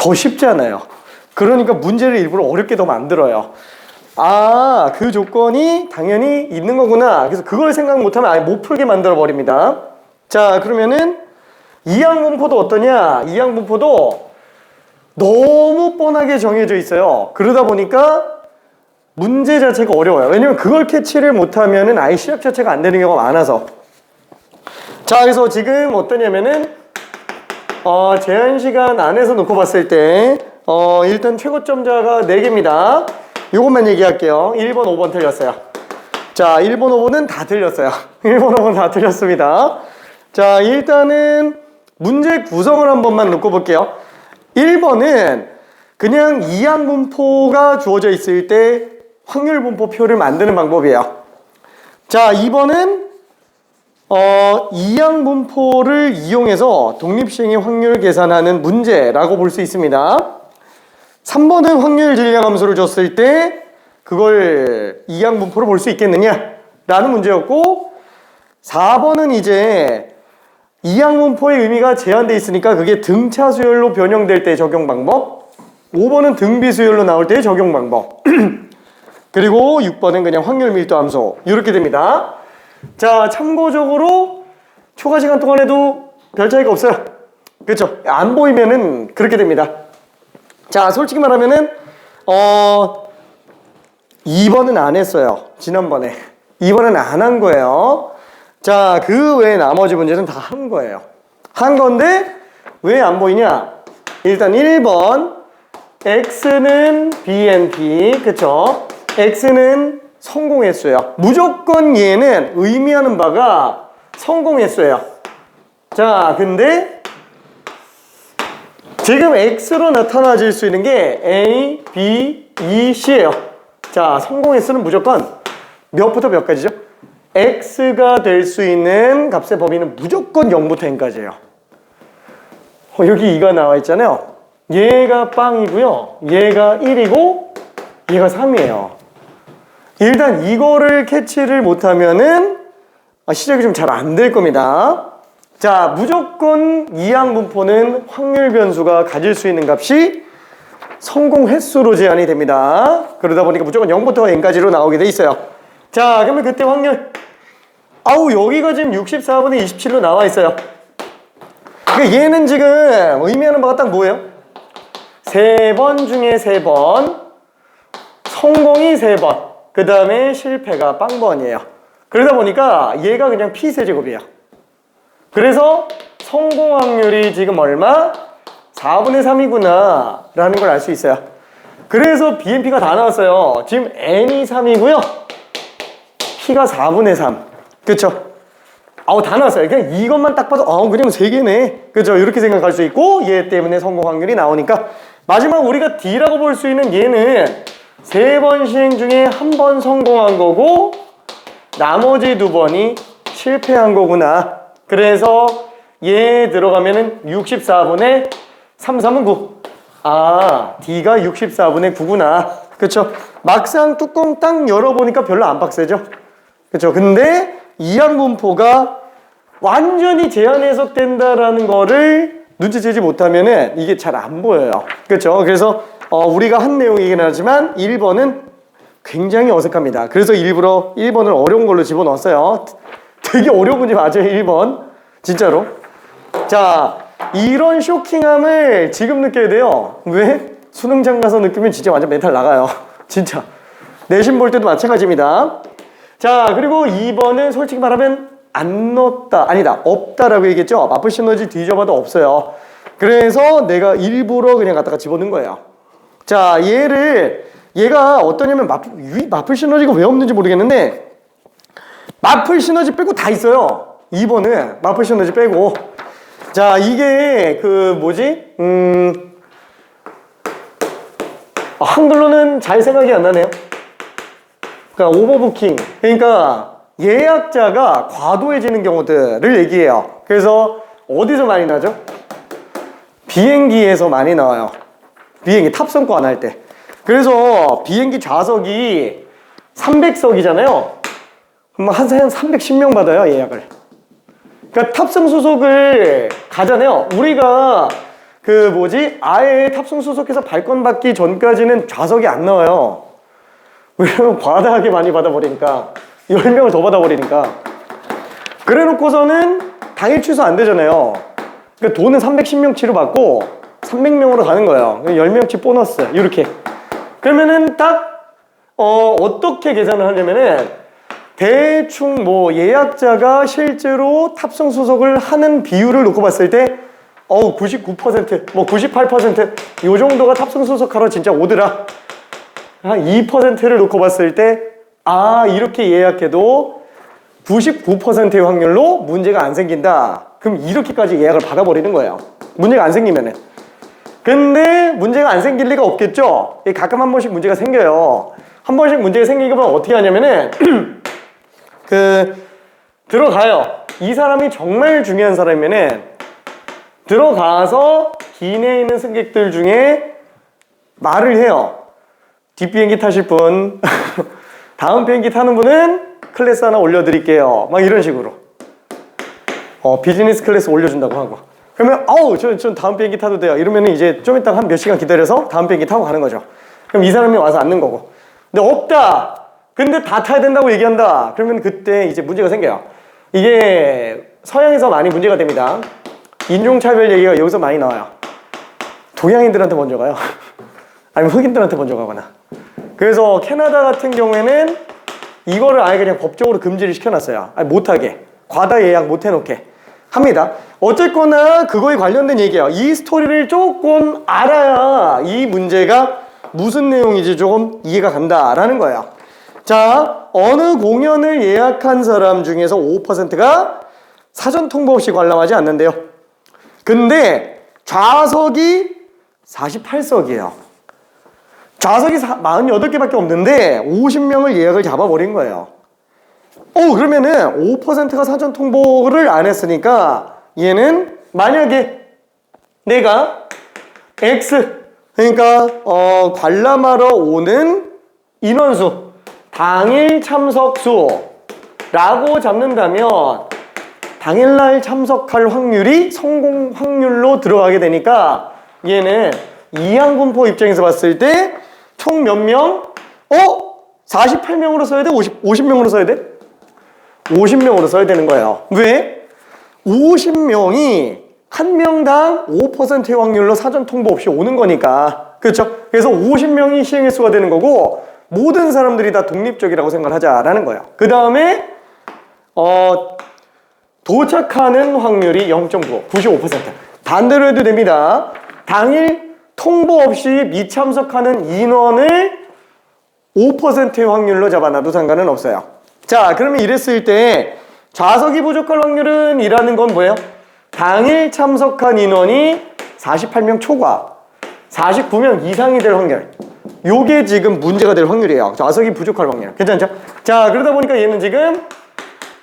더 쉽잖아요. 그러니까 문제를 일부러 어렵게 더 만들어요. 아, 그 조건이 당연히 있는 거구나. 그래서 그걸 생각 못하면 아예 못 풀게 만들어 버립니다. 자, 그러면은 이항분포도 어떠냐? 이항분포도 너무 뻔하게 정해져 있어요. 그러다 보니까 문제 자체가 어려워요. 왜냐면 그걸 캐치를 못하면은 아예 시작 자체가 안 되는 경우가 많아서. 자, 그래서 지금 어떠냐면은 제한 시간 안에서 놓고 봤을 때 일단 최고점자가 4개입니다. 요것만 얘기할게요. 1번, 5번 틀렸어요. 자, 1번, 5번은 다 틀렸어요. 1번, 5번 다 틀렸습니다. 자, 일단은 문제 구성을 한 번만 놓고 볼게요. 1번은 그냥 이항분포가 주어져 있을 때 확률분포표를 만드는 방법이에요. 자, 2번은 이항분포를 이용해서 독립시행의 확률을 계산하는 문제라고 볼 수 있습니다. 3번은 확률 질량함수를 줬을 때 그걸 이항분포로 볼 수 있겠느냐 라는 문제였고, 4번은 이제 이항분포의 의미가 제한되어 있으니까 그게 등차 수열로 변형될 때 적용 방법, 5번은 등비 수열로 나올 때의 적용 방법 그리고 6번은 그냥 확률 밀도 함수 이렇게 됩니다. 자, 참고적으로 초과 시간 동안에도 별 차이가 없어요. 그렇죠? 안 보이면은 그렇게 됩니다. 자, 솔직히 말하면은 2번은 안 했어요. 지난번에 2번은 안 한 거예요. 자, 그 외에 나머지 문제는 다 한 거예요. 한 건데 왜 안 보이냐? 일단 1번 x는 BNP, 그쵸? x는 성공횟수예요. 무조건 얘는 의미하는 바가 성공횟수예요. 자, 근데 지금 x로 나타나질 수 있는 게 A, B, E, C예요. 자, 성공횟수는 무조건 몇부터 몇 가지죠? x가 될 수 있는 값의 범위는 무조건 0부터 n까지예요. 여기 2가 나와 있잖아요. 얘가 빵이고요. 얘가 1이고 얘가 3이에요. 일단 이거를 캐치를 못하면은 시작이 좀 잘 안 될 겁니다. 자, 무조건 이항분포는 확률 변수가 가질 수 있는 값이 성공 횟수로 제한이 됩니다. 그러다 보니까 무조건 0부터 n까지로 나오게 돼 있어요. 자, 그러면 그때 확률, 여기가 지금 64분의 27로 나와 있어요. 그러니까 얘는 지금 의미하는 바가 딱 뭐예요? 3번 중에 3번, 성공이 3번, 그 다음에 실패가 빵번이에요. 그러다 보니까 얘가 그냥 P세제곱이에요. 그래서 성공 확률이 지금 얼마? 4분의 3이구나 라는 걸 알 수 있어요. 그래서 BNP가 다 나왔어요. 지금 N이 3이고요 P가 4분의 3. 그쵸? 다 나왔어요. 그냥 이것만 딱 봐도 그냥 3개네. 그죠? 이렇게 생각할 수 있고, 얘 때문에 성공 확률이 나오니까 마지막 우리가 D라고 볼 수 있는 얘는 3번 시행 중에 1번 성공한 거고 나머지 2번이 실패한 거구나. 그래서 얘 들어가면은 64분의 3, 3은 9. D가 64분의 9구나. 그쵸? 막상 뚜껑 딱 열어보니까 별로 안 빡세죠? 그쵸? 근데 이항분포가 완전히 제한 해석된다라는 거를 눈치채지 못하면은 이게 잘 안 보여요. 그쵸? 그래서 우리가 한 내용이긴 하지만 1번은 굉장히 어색합니다. 그래서 일부러 1번을 어려운 걸로 집어넣었어요. 되게 어려운 문제 맞아요, 1번. 진짜로. 자, 이런 쇼킹함을 지금 느껴야 돼요. 왜? 수능장 가서 느끼면 진짜 완전 멘탈 나가요. 진짜. 내신 볼 때도 마찬가지입니다. 자, 그리고 2번은 솔직히 말하면 안 넣었다, 아니다, 없다라고 얘기했죠. 마플 시너지 뒤져봐도 없어요. 그래서 내가 일부러 그냥 갖다가 집어넣은 거예요. 자, 얘가 어떠냐면 마플 시너지가 왜 없는지 모르겠는데 마플 시너지 빼고 다 있어요. 2번은 마플 시너지 빼고. 자, 이게 한글로는 잘 생각이 안 나네요. 그러니까 오버부킹, 그러니까 예약자가 과도해지는 경우들을 얘기해요. 그래서 어디서 많이 나죠? 비행기에서 많이 나와요. 비행기 탑승권 안 할 때. 그래서 비행기 좌석이 300석이잖아요. 그럼 한 310명 받아요, 예약을. 그러니까 탑승 수속을 가잖아요. 우리가 아예 탑승 수속해서 발권 받기 전까지는 좌석이 안 나와요. 왜냐면 과다하게 많이 받아버리니까. 10명을 더 받아버리니까. 그래 놓고서는 당일 취소 안 되잖아요. 그러니까 돈은 310명치로 받고 300명으로 가는 거예요. 10명치 보너스 이렇게. 그러면은 딱 어떻게 계산을 하냐면은 대충 예약자가 실제로 탑승 수속을 하는 비율을 놓고 봤을 때 99%, 98% 요 정도가 탑승 수속하러 진짜 오더라. 한 2%를 놓고 봤을 때 이렇게 예약해도 99%의 확률로 문제가 안 생긴다. 그럼 이렇게까지 예약을 받아버리는 거예요. 문제가 안 생기면은. 근데 문제가 안 생길 리가 없겠죠? 가끔 한 번씩 문제가 생겨요. 한 번씩 문제가 생기면 어떻게 하냐면은 들어가요. 이 사람이 정말 중요한 사람이면은 들어가서 기내에 있는 승객들 중에 말을 해요. 뒷비행기 타실 분 다음 비행기 타는 분은 클래스 하나 올려드릴게요. 막 이런 식으로 비즈니스 클래스 올려준다고 하고, 그러면 전 다음 비행기 타도 돼요. 이러면 이제 좀 이따 한 몇 시간 기다려서 다음 비행기 타고 가는 거죠. 그럼 이 사람이 와서 앉는 거고. 근데 없다. 근데 다 타야 된다고 얘기한다. 그러면 그때 이제 문제가 생겨요. 이게 서양에서 많이 문제가 됩니다. 인종차별 얘기가 여기서 많이 나와요. 동양인들한테 먼저 가요. 아니면 흑인들한테 먼저 가거나. 그래서 캐나다 같은 경우에는 이거를 아예 그냥 법적으로 금지를 시켜놨어요. 못하게. 과다 예약 못 해놓게 합니다. 어쨌거나 그거에 관련된 얘기예요. 이 스토리를 조금 알아야 이 문제가 무슨 내용인지 조금 이해가 간다라는 거예요. 자, 어느 공연을 예약한 사람 중에서 5%가 사전 통보 없이 관람하지 않는데요. 근데 좌석이 48석이에요. 좌석이 48개밖에 없는데 50명을 예약을 잡아버린 거예요. 그러면은 5%가 사전 통보를 안 했으니까 얘는 만약에 내가 X, 그러니까 관람하러 오는 인원수, 당일 참석수라고 잡는다면 당일날 참석할 확률이 성공 확률로 들어가게 되니까 얘는 이항군포 입장에서 봤을 때 총 몇 명? 48명으로 써야 돼? 50명으로 써야 돼? 50명으로 써야 되는 거예요. 왜? 50명이 한 명당 5%의 확률로 사전 통보 없이 오는 거니까. 그렇죠? 그래서 50명이 시행횟수가 되는 거고 모든 사람들이 다 독립적이라고 생각을 하자라는 거예요. 그 다음에 도착하는 확률이 0.9, 95%. 반대로 해도 됩니다. 당일 통보 없이 미참석하는 인원을 5%의 확률로 잡아놔도 상관은 없어요. 자, 그러면 이랬을 때 좌석이 부족할 확률은 이라는 건 뭐예요? 당일 참석한 인원이 48명 초과 49명 이상이 될 확률, 요게 지금 문제가 될 확률이에요. 좌석이 부족할 확률. 괜찮죠? 자, 그러다 보니까 얘는 지금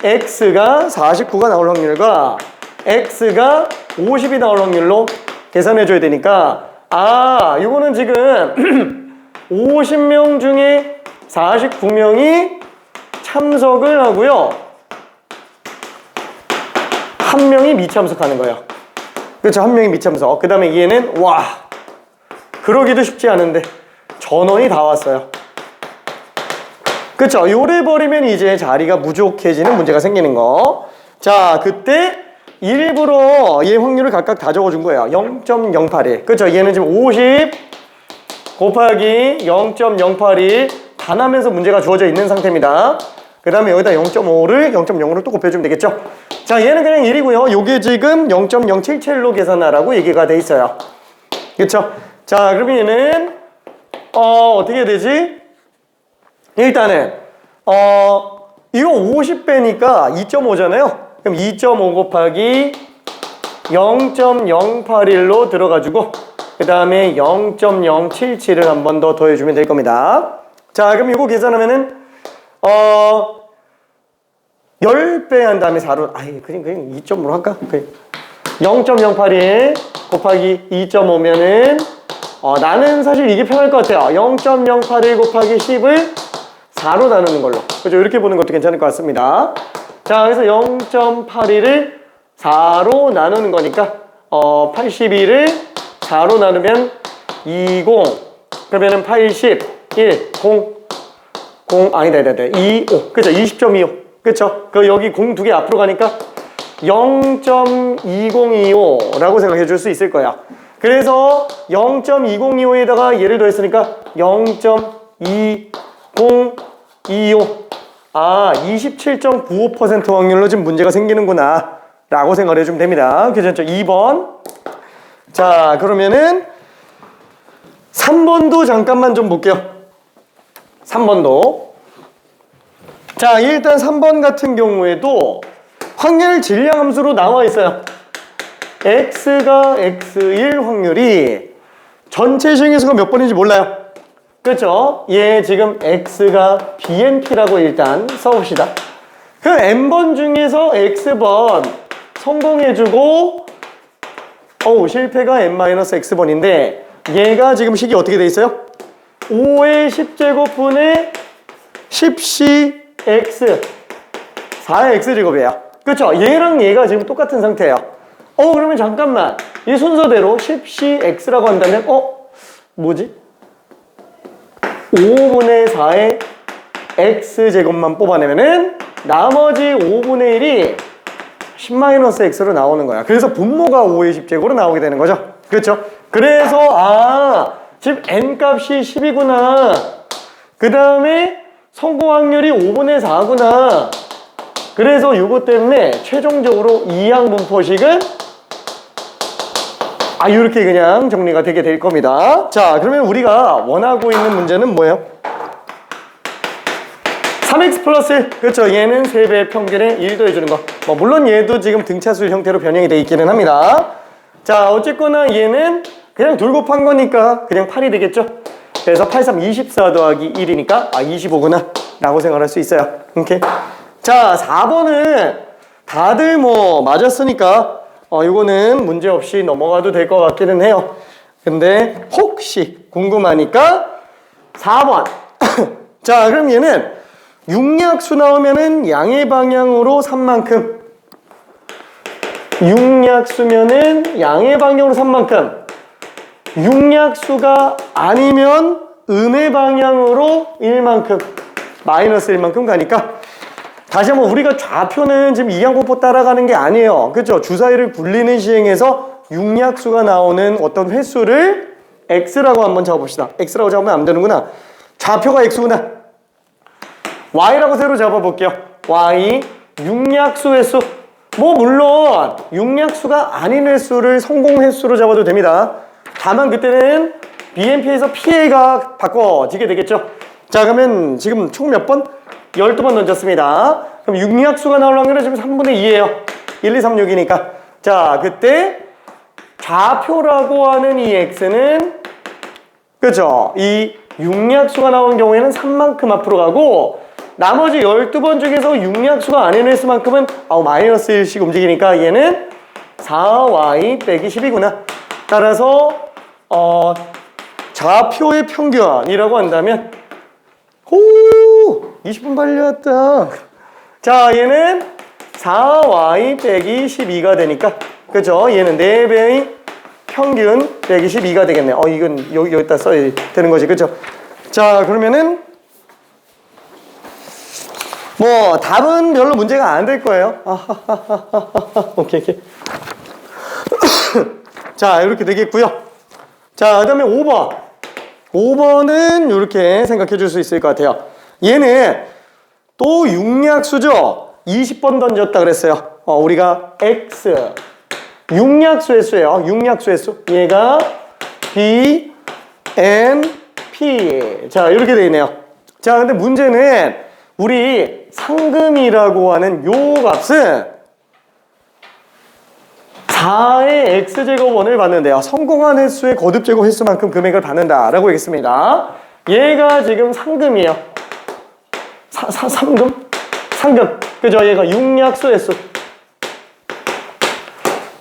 X가 49가 나올 확률과 X가 50이 나올 확률로 계산해 줘야 되니까 이거는 지금 50명 중에 49명이 참석을 하고요, 한 명이 미참석하는 거예요. 그렇죠? 한 명이 미참석. 그 다음에 얘는 그러기도 쉽지 않은데 전원이 다 왔어요. 그렇죠? 요래 버리면 이제 자리가 부족해지는 문제가 생기는 거. 자, 그때 일부러 얘 확률을 각각 다 적어준 거예요. 0.081. 그렇죠? 얘는 지금 50 곱하기 0.081 반하면서 문제가 주어져 있는 상태입니다. 그 다음에 여기다 0.5를 0.0으로 또 곱해주면 되겠죠? 자, 얘는 그냥 1이고요. 요게 지금 0.077로 계산하라고 얘기가 돼 있어요. 그쵸? 자, 그러면 얘는 어떻게 해야 되지? 일단은 이거 50배니까 2.5잖아요. 그럼 2.5 곱하기 0.081로 들어가지고 그 다음에 0.077을 한 번 더 더해주면 될 겁니다. 자, 그럼 이거 계산하면은 10배 한 다음에 4로 그냥 2.5로 할까? 0.081 곱하기 2.5면은 나는 사실 이게 편할 것 같아요. 0.081 곱하기 10을 4로 나누는 걸로. 그죠? 이렇게 보는 것도 괜찮을 것 같습니다. 자, 그래서 0.81을 4로 나누는 거니까 81을 4로 나누면 20. 그러면은 81, 0, 아니다. 25. 그죠? 20.25. 그쵸? 그 여기 0 두 개 앞으로 가니까 0.2025라고 생각해 줄 수 있을 거야. 그래서 0.2025에다가 얘를 더했으니까 0.2025. 아, 27.95% 확률로 지금 문제가 생기는구나 라고 생각을 해주면 됩니다. 괜찮죠? 2번. 자, 그러면은 3번도 잠깐만 좀 볼게요. 3번도. 자, 일단 3번 같은 경우에도 확률 질량함수로 나와 있어요. x가 x1 확률이 전체 시행수가 몇 번인지 몰라요. 그렇죠? 얘 지금 x가 bnp라고 일단 써봅시다. 그 n번 중에서 x번 성공해주고 실패가 n-x번인데 얘가 지금 식이 어떻게 돼 있어요? 5의 10제곱분의 10cx 4의 x제곱이에요. 그렇죠? 얘랑 얘가 지금 똑같은 상태예요. 그러면 잠깐만 이 순서대로 10cx라고 한다면 뭐지? 5분의 4의 x제곱만 뽑아내면은 나머지 5분의 1이 10-x로 나오는 거야. 그래서 분모가 5의 10제곱으로 나오게 되는 거죠. 그렇죠? 그래서 지금 n값이 10이구나. 그 다음에 성공 확률이 5분의 4구나. 그래서 이것 때문에 최종적으로 이항분포식은 이렇게 그냥 정리가 되게 될 겁니다. 자, 그러면 우리가 원하고 있는 문제는 뭐예요? 3x 플러스 1. 그렇죠. 얘는 3배의 평균에 1 더해주는 거. 물론 얘도 지금 등차수 형태로 변형이 되어 있기는 합니다. 자, 어쨌거나 얘는 그냥 둘 곱한 거니까 그냥 8이 되겠죠. 그래서 8, 3, 24 더하기 1이니까 25구나 라고 생각할 수 있어요. 오케이. 자, 4번은 다들 맞았으니까 이거는 문제 없이 넘어가도 될 것 같기는 해요. 근데 혹시 궁금하니까 4번. 자, 그럼 얘는 육약수 나오면은 양의 방향으로 3만큼. 육약수면은 양의 방향으로 3만큼. 육약수가 아니면 음의 방향으로 1만큼. 마이너스 1만큼 가니까 다시 한번 우리가 좌표는 지금 이항분포 따라가는 게 아니에요. 그렇죠? 주사위를 굴리는 시행에서 육약수가 나오는 어떤 횟수를 x라고 한번 잡아봅시다. x라고 잡으면 안 되는구나. 좌표가 x구나. y라고 새로 잡아볼게요. y 육약수 횟수. 물론 육약수가 아닌 횟수를 성공 횟수로 잡아도 됩니다. 다만 그때는 BMP에서 PA가 바꿔지게 되겠죠. 자, 그러면 지금 총 몇 번? 12번 던졌습니다. 그럼 육약수가 나올 확률은 지금 3분의 2예요. 1, 2, 3, 6이니까. 자, 그때 좌표라고 하는 이 x는 그죠? 이 육약수가 나온 경우에는 3만큼 앞으로 가고 나머지 12번 중에서 육약수가 아닌 횟수만큼은 마이너스 1씩 움직이니까 얘는 4y 빼기 10이구나. 따라서 좌표의 평균이라고 한다면 20분 발려왔다. 자, 얘는 4y 빼기 12가 되니까 그죠? 얘는 4배의 평균 빼기 12가 되겠네요. 이건 여기다 써야 되는 거지. 그죠? 자, 그러면은 답은 별로 문제가 안 될 거예요. 오케이. 자, 이렇게 되겠고요. 자, 그 다음에 5번. 5번은 이렇게 생각해 줄 수 있을 것 같아요. 얘는 또 육약수죠. 20번 던졌다 그랬어요. 우리가 x 육약수 횟수예요. 육약수 횟수. 얘가 b, n, p. 자, 이렇게 되어 있네요. 자, 근데 문제는 우리 상금이라고 하는 요 값은 4의 x제곱원을 받는데요. 성공한 횟수의 거듭제곱 횟수만큼 금액을 받는다라고 하겠습니다. 얘가 지금 상금이에요. 상금? 상금. 그죠? 얘가 육약수 횟수.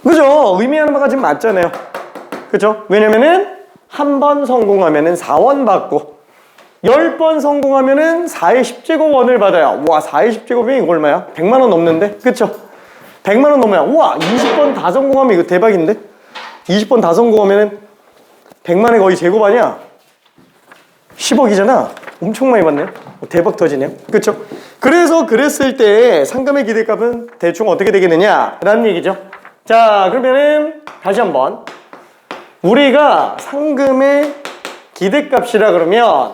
그죠? 의미하는 바가 지금 맞잖아요. 그죠? 왜냐면은 한 번 성공하면은 4원 받고 10번 성공하면은 4의 10제곱원을 받아요. 와, 4의 10제곱이 이거 얼마야? 100만원 넘는데? 그쵸? 100만원 넘어야. 우와, 20번 다 성공하면 이거 대박인데? 20번 다 성공하면은 100만의 거의 제곱 아니야? 10억이잖아. 엄청 많이 받네요. 대박 터지네요. 그렇죠? 그래서 그랬을 때 상금의 기대값은 대충 어떻게 되겠느냐 라는 얘기죠. 자, 그러면은 다시 한번 우리가 상금의 기대값이라 그러면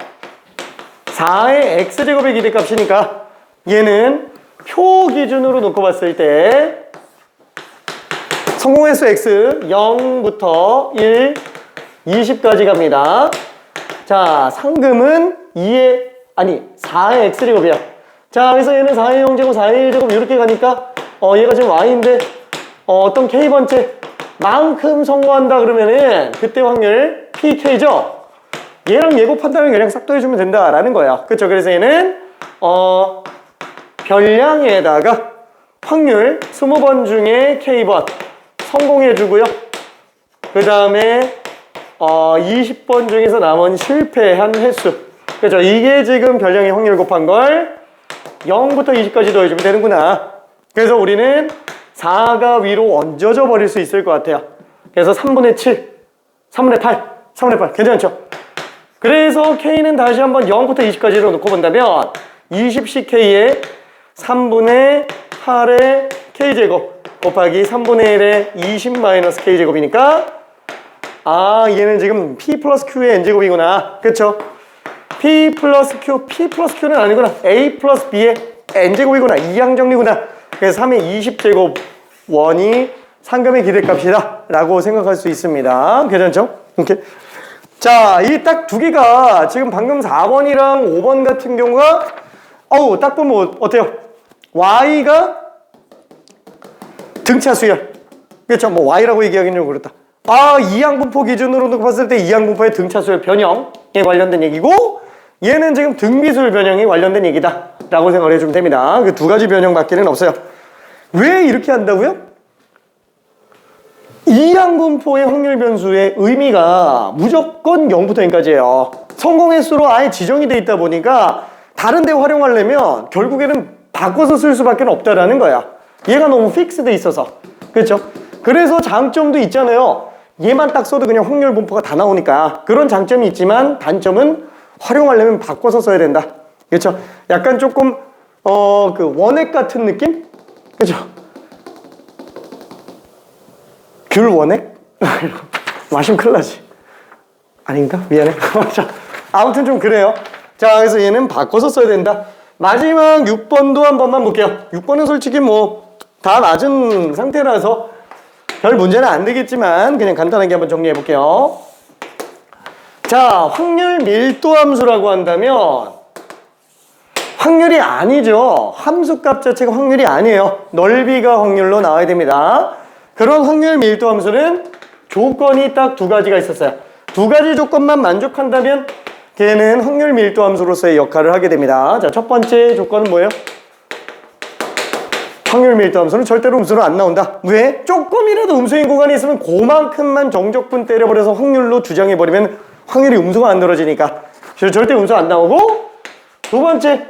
4의 x제곱의 기대값이니까 얘는 표 기준으로 놓고 봤을 때 성공횟수 x 0부터 1, 20까지 갑니다. 자, 상금은 4의 x제곱이야. 자, 그래서 얘는 4의 0제곱, 4의 1제곱 이렇게 가니까 얘가 지금 y인데 어떤 k번째 만큼 성공한다 그러면은 그때 확률 pk죠. 얘랑 예고판단을 그냥 싹 더해주면 된다라는 거예요. 그쵸? 그래서 얘는 별량에다가 확률 20번 중에 k번 성공해주고요. 그 다음에 20번 중에서 남은 실패한 횟수. 그죠? 이게 지금 별량의 확률 곱한 걸 0부터 20까지 더해주면 되는구나. 그래서 우리는 4가 위로 얹어져 버릴 수 있을 것 같아요. 그래서 3분의 7, 3분의 8, 3분의 8 괜찮죠? 그래서 K는 다시 한번 0부터 20까지로 놓고 본다면 20ck에 3분의 8의 K제곱 곱하기 3분의 1의 20-K제곱이니까 얘는 지금 P 플러스 Q의 N제곱이구나. 그쵸? P 플러스 Q는 아니구나. A 플러스 B의 N제곱이구나. 이항정리구나. 그래서 3의 20제곱 원이 상금의 기대값이다 라고 생각할 수 있습니다. 괜찮죠? 이렇게. 자, 이 딱 두 개가 지금 방금 4번이랑 5번 같은 경우가 딱 보면 어때요? Y가 등차수열. 그렇죠? 뭐 Y라고 얘기하기는 좀 그렇다. 이항분포 기준으로 봤을 때 이항분포의 등차수열 변형에 관련된 얘기고 얘는 지금 등비수열 변형에 관련된 얘기다 라고 생각을 해주면 됩니다. 그 두 가지 변형밖에는 없어요. 왜 이렇게 한다고요? 이항분포의 확률 변수의 의미가 무조건 0부터 n까지예요. 성공횟수로 아예 지정이 돼 있다 보니까 다른 데 활용하려면 결국에는 바꿔서 쓸 수밖에 없다라는 거야. 얘가 너무 픽스돼 있어서. 그렇죠? 그래서 장점도 있잖아요. 얘만 딱 써도 그냥 확률 분포가 다 나오니까 그런 장점이 있지만 단점은 활용하려면 바꿔서 써야 된다. 그렇죠? 약간 조금 그 원액 같은 느낌? 그렇죠? 귤 원액? 마시면 큰일 나지. 아닌가? 미안해. 아무튼 좀 그래요. 자, 그래서 얘는 바꿔서 써야 된다. 마지막 6번도 한 번만 볼게요. 6번은 솔직히 뭐 다 낮은 상태라서 별 문제는 안 되겠지만 그냥 간단하게 한번 정리해 볼게요. 자, 확률 밀도 함수라고 한다면 확률이 아니죠. 함수값 자체가 확률이 아니에요. 넓이가 확률로 나와야 됩니다. 그런 확률 밀도 함수는 조건이 딱 두 가지가 있었어요. 두 가지 조건만 만족한다면 걔는 확률 밀도 함수로서의 역할을 하게 됩니다. 자, 첫 번째 조건은 뭐예요? 확률 밀도 함수는 절대로 음수로 안 나온다. 왜? 조금이라도 음수인 구간이 있으면 그만큼만 정적분 때려버려서 확률로 주장해버리면 확률이 음수가 안 들어지니까 절대 음수 안 나오고, 두 번째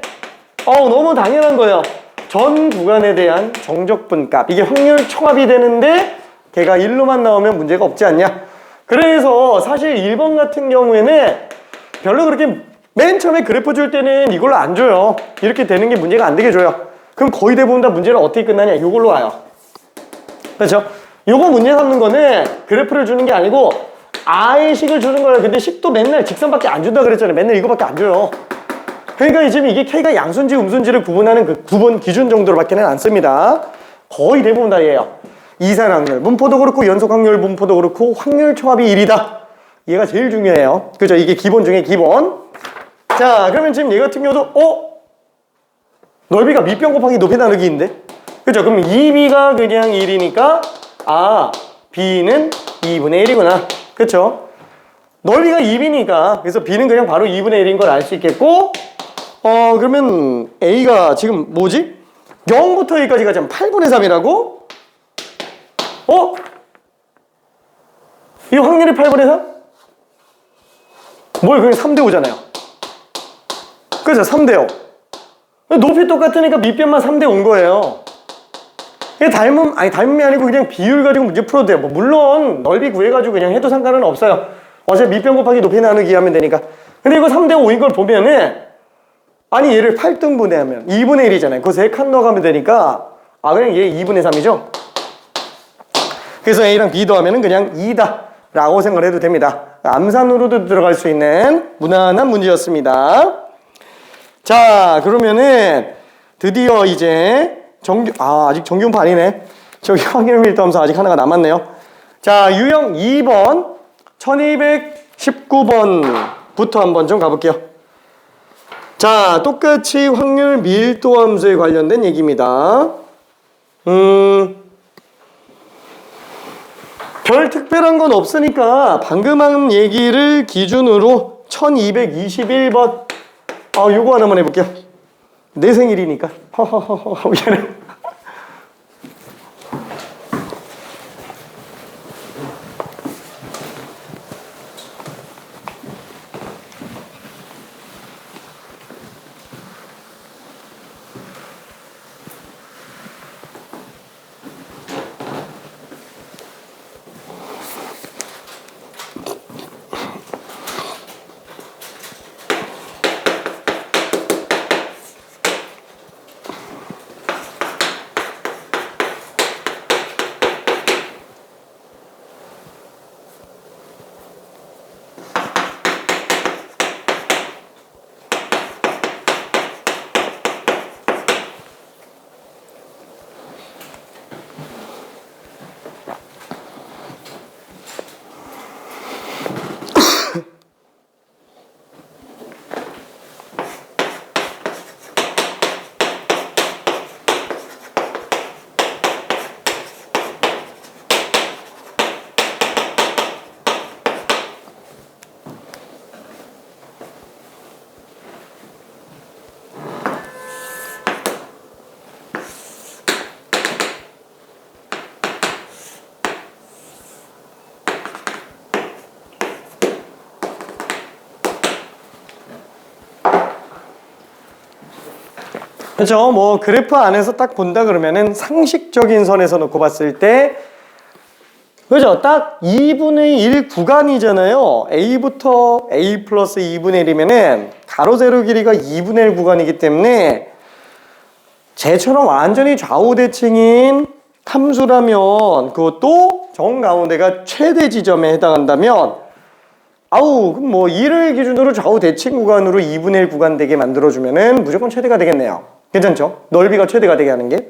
너무 당연한 거예요. 전 구간에 대한 정적분 값, 이게 확률 총합이 되는데 걔가 1로만 나오면 문제가 없지 않냐. 그래서 사실 1번 같은 경우에는 별로 그렇게 맨 처음에 그래프 줄 때는 이걸로 안 줘요. 이렇게 되는 게 문제가 안 되게 줘요. 그럼 거의 대부분 다 문제는 어떻게 끝나냐, 이걸로 와요. 그렇죠? 요거 문제 삼는 거는 그래프를 주는 게 아니고 아예 식을 주는 거예요. 근데 식도 맨날 직선밖에 안 준다 그랬잖아요. 맨날 이거밖에 안 줘요. 그러니까 지금 이게 K가 양수인지 음수인지를 구분하는 그 구분 기준 정도로밖에는 안 씁니다. 거의 대부분 다 얘예요. 이산 확률 분포도 그렇고 연속 확률 분포도 그렇고 확률 총합이 1이다. 얘가 제일 중요해요. 그죠? 이게 기본 중에 기본. 자, 그러면 지금 얘 같은 경우도 넓이가 밑변 곱하기 높이 나누기인데, 그죠? 그럼 2b가 그냥 1이니까 b는 2분의 1이구나. 그쵸? 넓이가 2b니까 그래서 b는 그냥 바로 2분의 1인 걸 알 수 있겠고, 그러면 a가 지금 뭐지? 0부터 a까지 가자면 8분의 3이라고? 이 확률이 8분의 3? 뭐야, 그냥 3대 5잖아요. 그죠? 3대 5. 높이 똑같으니까 밑변만 3대 5인 거예요. 이게 닮음이 아니고 그냥 비율 가지고 문제 풀어도 돼요. 뭐 물론 넓이 구해가지고 그냥 해도 상관은 없어요. 어차피 밑변 곱하기 높이 나누기 하면 되니까. 근데 이거 3대 5인 걸 보면은 아니 얘를 8등분해 하면 2분의 1이잖아요. 그거 3칸 넣어가면 되니까 그냥 얘 2분의 3이죠. 그래서 A랑 B 더하면 그냥 2다 라고 생각을 해도 됩니다. 암산으로도 들어갈 수 있는 무난한 문제였습니다. 자, 그러면은 드디어 이제 아직 정규분파 아니네. 저기 확률 밀도함수 아직 하나가 남았네요. 자, 유형 2번 1219번부터 한번 좀 가볼게요. 자, 똑같이 확률 밀도함수에 관련된 얘기입니다. 별 특별한 건 없으니까 방금 한 얘기를 기준으로 1221번 요거 하나만 해볼게요. 내 생일이니까. 미안해. 그렇죠. 뭐 그래프 안에서 딱 본다 그러면은 상식적인 선에서 놓고 봤을 때 그죠? 딱 2분의 1 구간이잖아요. A부터 A 플러스 2분의 1이면은 가로 세로 길이가 2분의 1 구간이기 때문에 쟤처럼 완전히 좌우대칭인 함수라면 그것도 정가운데가 최대 지점에 해당한다면 그럼 뭐 1을 기준으로 좌우대칭 구간으로 2분의 1 구간 되게 만들어주면은 무조건 최대가 되겠네요. 괜찮죠? 넓이가 최대가 되게 하는 게.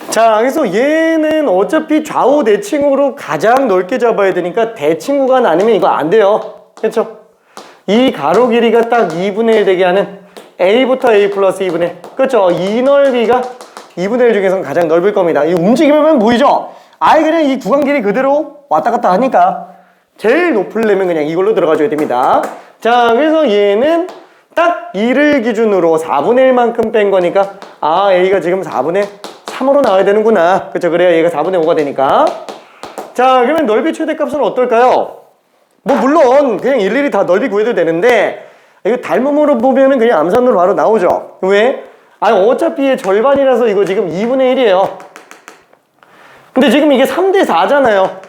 자, 그래서 얘는 어차피 좌우 대칭으로 가장 넓게 잡아야 되니까 대칭 구간 아니면 이거 안 돼요. 그렇죠? 이 가로 길이가 딱 2분의 1 되게 하는 A부터 A 플러스 2분의 1. 그렇죠? 이 넓이가 2분의 1 중에서는 가장 넓을 겁니다. 이 움직이면 보이죠? 그냥 이 구간 길이 그대로 왔다 갔다 하니까 제일 높으려면 그냥 이걸로 들어가줘야 됩니다. 자, 그래서 얘는 딱 2를 기준으로 4분의 1만큼 뺀 거니까 A가 지금 4분의 3으로 나와야 되는구나. 그쵸? 그래야 얘가 4분의 5가 되니까. 자, 그러면 넓이 최대값은 어떨까요? 뭐 물론 그냥 일일이 다 넓이 구해도 되는데 이거 닮음으로 보면은 그냥 암산으로 바로 나오죠. 왜? 어차피 얘 절반이라서 이거 지금 2분의 1이에요. 근데 지금 이게 3대 4잖아요.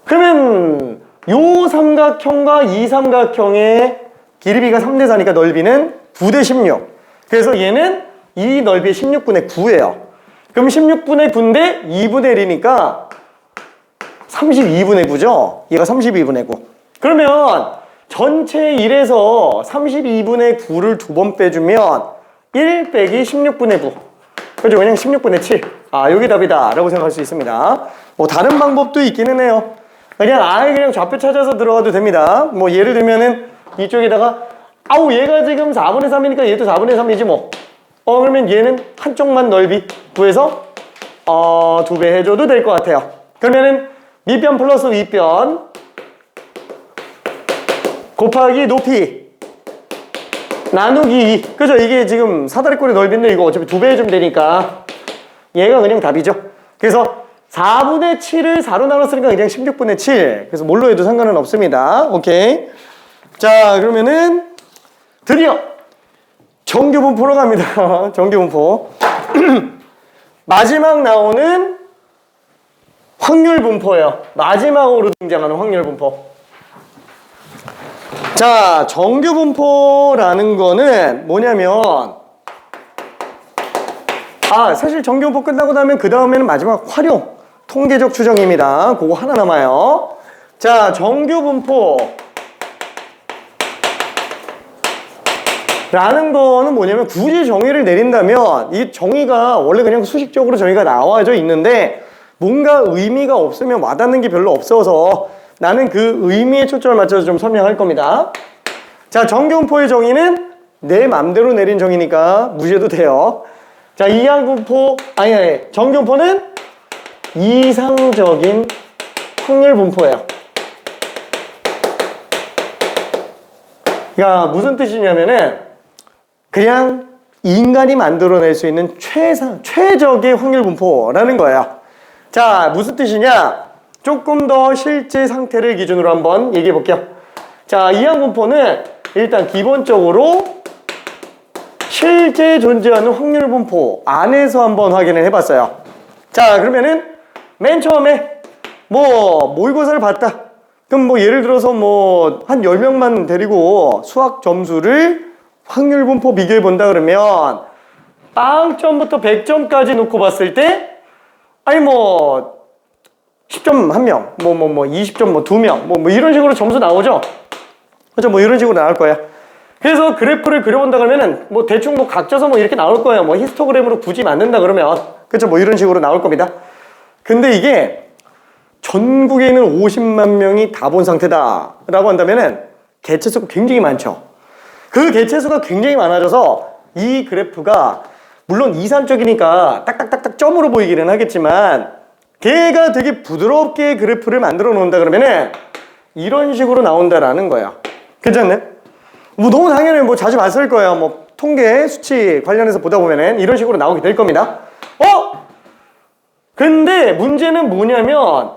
그러면 요 삼각형과 이 삼각형의 길이비가 3대 4니까 넓이는 9대 16. 그래서 얘는 이 넓이의 16분의 9예요. 그럼 16분의 9인데 2분의 1이니까 32분의 9죠? 얘가 32분의 9. 그러면 전체 1에서 32분의 9를 두 번 빼주면 1 빼기 16분의 9. 그죠? 그냥 16분의 7. 아, 여기 답이다. 라고 생각할 수 있습니다. 뭐, 다른 방법도 있기는 해요. 그냥 아예 그냥 좌표 찾아서 들어가도 됩니다. 뭐, 예를 들면은 이쪽에다가, 아우, 얘가 지금 4분의 3이니까 얘도 4분의 3이지 뭐. 그러면 얘는 한쪽만 넓이 구해서, 2배 해줘도 될 것 같아요. 그러면은 밑변 플러스 윗변 곱하기 높이 나누기 2. 그죠? 이게 지금 사다리꼴의 넓이인데 이거 어차피 2배 해주면 되니까 얘가 그냥 답이죠. 그래서 4분의 7을 4로 나눴으니까 그냥 16분의 7. 그래서 뭘로 해도 상관은 없습니다. 오케이. 자, 그러면은 드디어 정규분포로 갑니다. 정규분포. 마지막 나오는 확률분포예요. 마지막으로 등장하는 확률분포. 자, 정규분포라는 거는 뭐냐면, 사실 정규분포 끝나고 나면 그 다음에는 마지막 활용, 통계적 추정입니다. 그거 하나 남아요. 자, 정규분포 라는 거는 뭐냐면, 굳이 정의를 내린다면 이 정의가 원래 그냥 수식적으로 정의가 나와져 있는데 뭔가 의미가 없으면 와닿는 게 별로 없어서 나는 그 의미에 초점을 맞춰서 좀 설명할 겁니다. 자, 정규분포의 정의는 내 맘대로 내린 정의니까 무시해도 돼요. 자, 이항분포, 정규분포는 이상적인 확률분포예요. 그러니까 무슨 뜻이냐면은 그냥 인간이 만들어낼 수 있는 최적의 확률분포라는 거예요. 자, 무슨 뜻이냐? 조금 더 실제 상태를 기준으로 한번 얘기해 볼게요. 자, 이항분포는 일단 기본적으로 실제 존재하는 확률분포 안에서 한번 확인을 해봤어요. 자, 그러면은 맨 처음에 모의고사를 봤다. 그럼 예를 들어서 한 10명만 데리고 수학 점수를 확률분포 비교해 본다 그러면 빵점부터 100점까지 놓고 봤을 때 10점 1명, 20점 2명, 이런 식으로 점수 나오죠? 그죠? 이런 식으로 나올 거예요. 그래서 그래프를 그려본다 그러면은, 대충 각져서 이렇게 나올 거예요. 히스토그램으로 굳이 만든다 그러면. 그죠? 이런 식으로 나올 겁니다. 근데 이게 전국에 있는 50만 명이 다 본 상태다 라고 한다면은 개체수가 굉장히 많죠. 그 개체수가 굉장히 많아져서 이 그래프가 물론 이산적이니까 딱딱딱딱 점으로 보이기는 하겠지만 걔가 되게 부드럽게 그래프를 만들어 놓는다 그러면은 이런 식으로 나온다라는 거야. 괜찮네? 너무 당연히 자주 봤을 거예요. 통계 수치 관련해서 보다 보면은 이런 식으로 나오게 될 겁니다. 근데 문제는 뭐냐면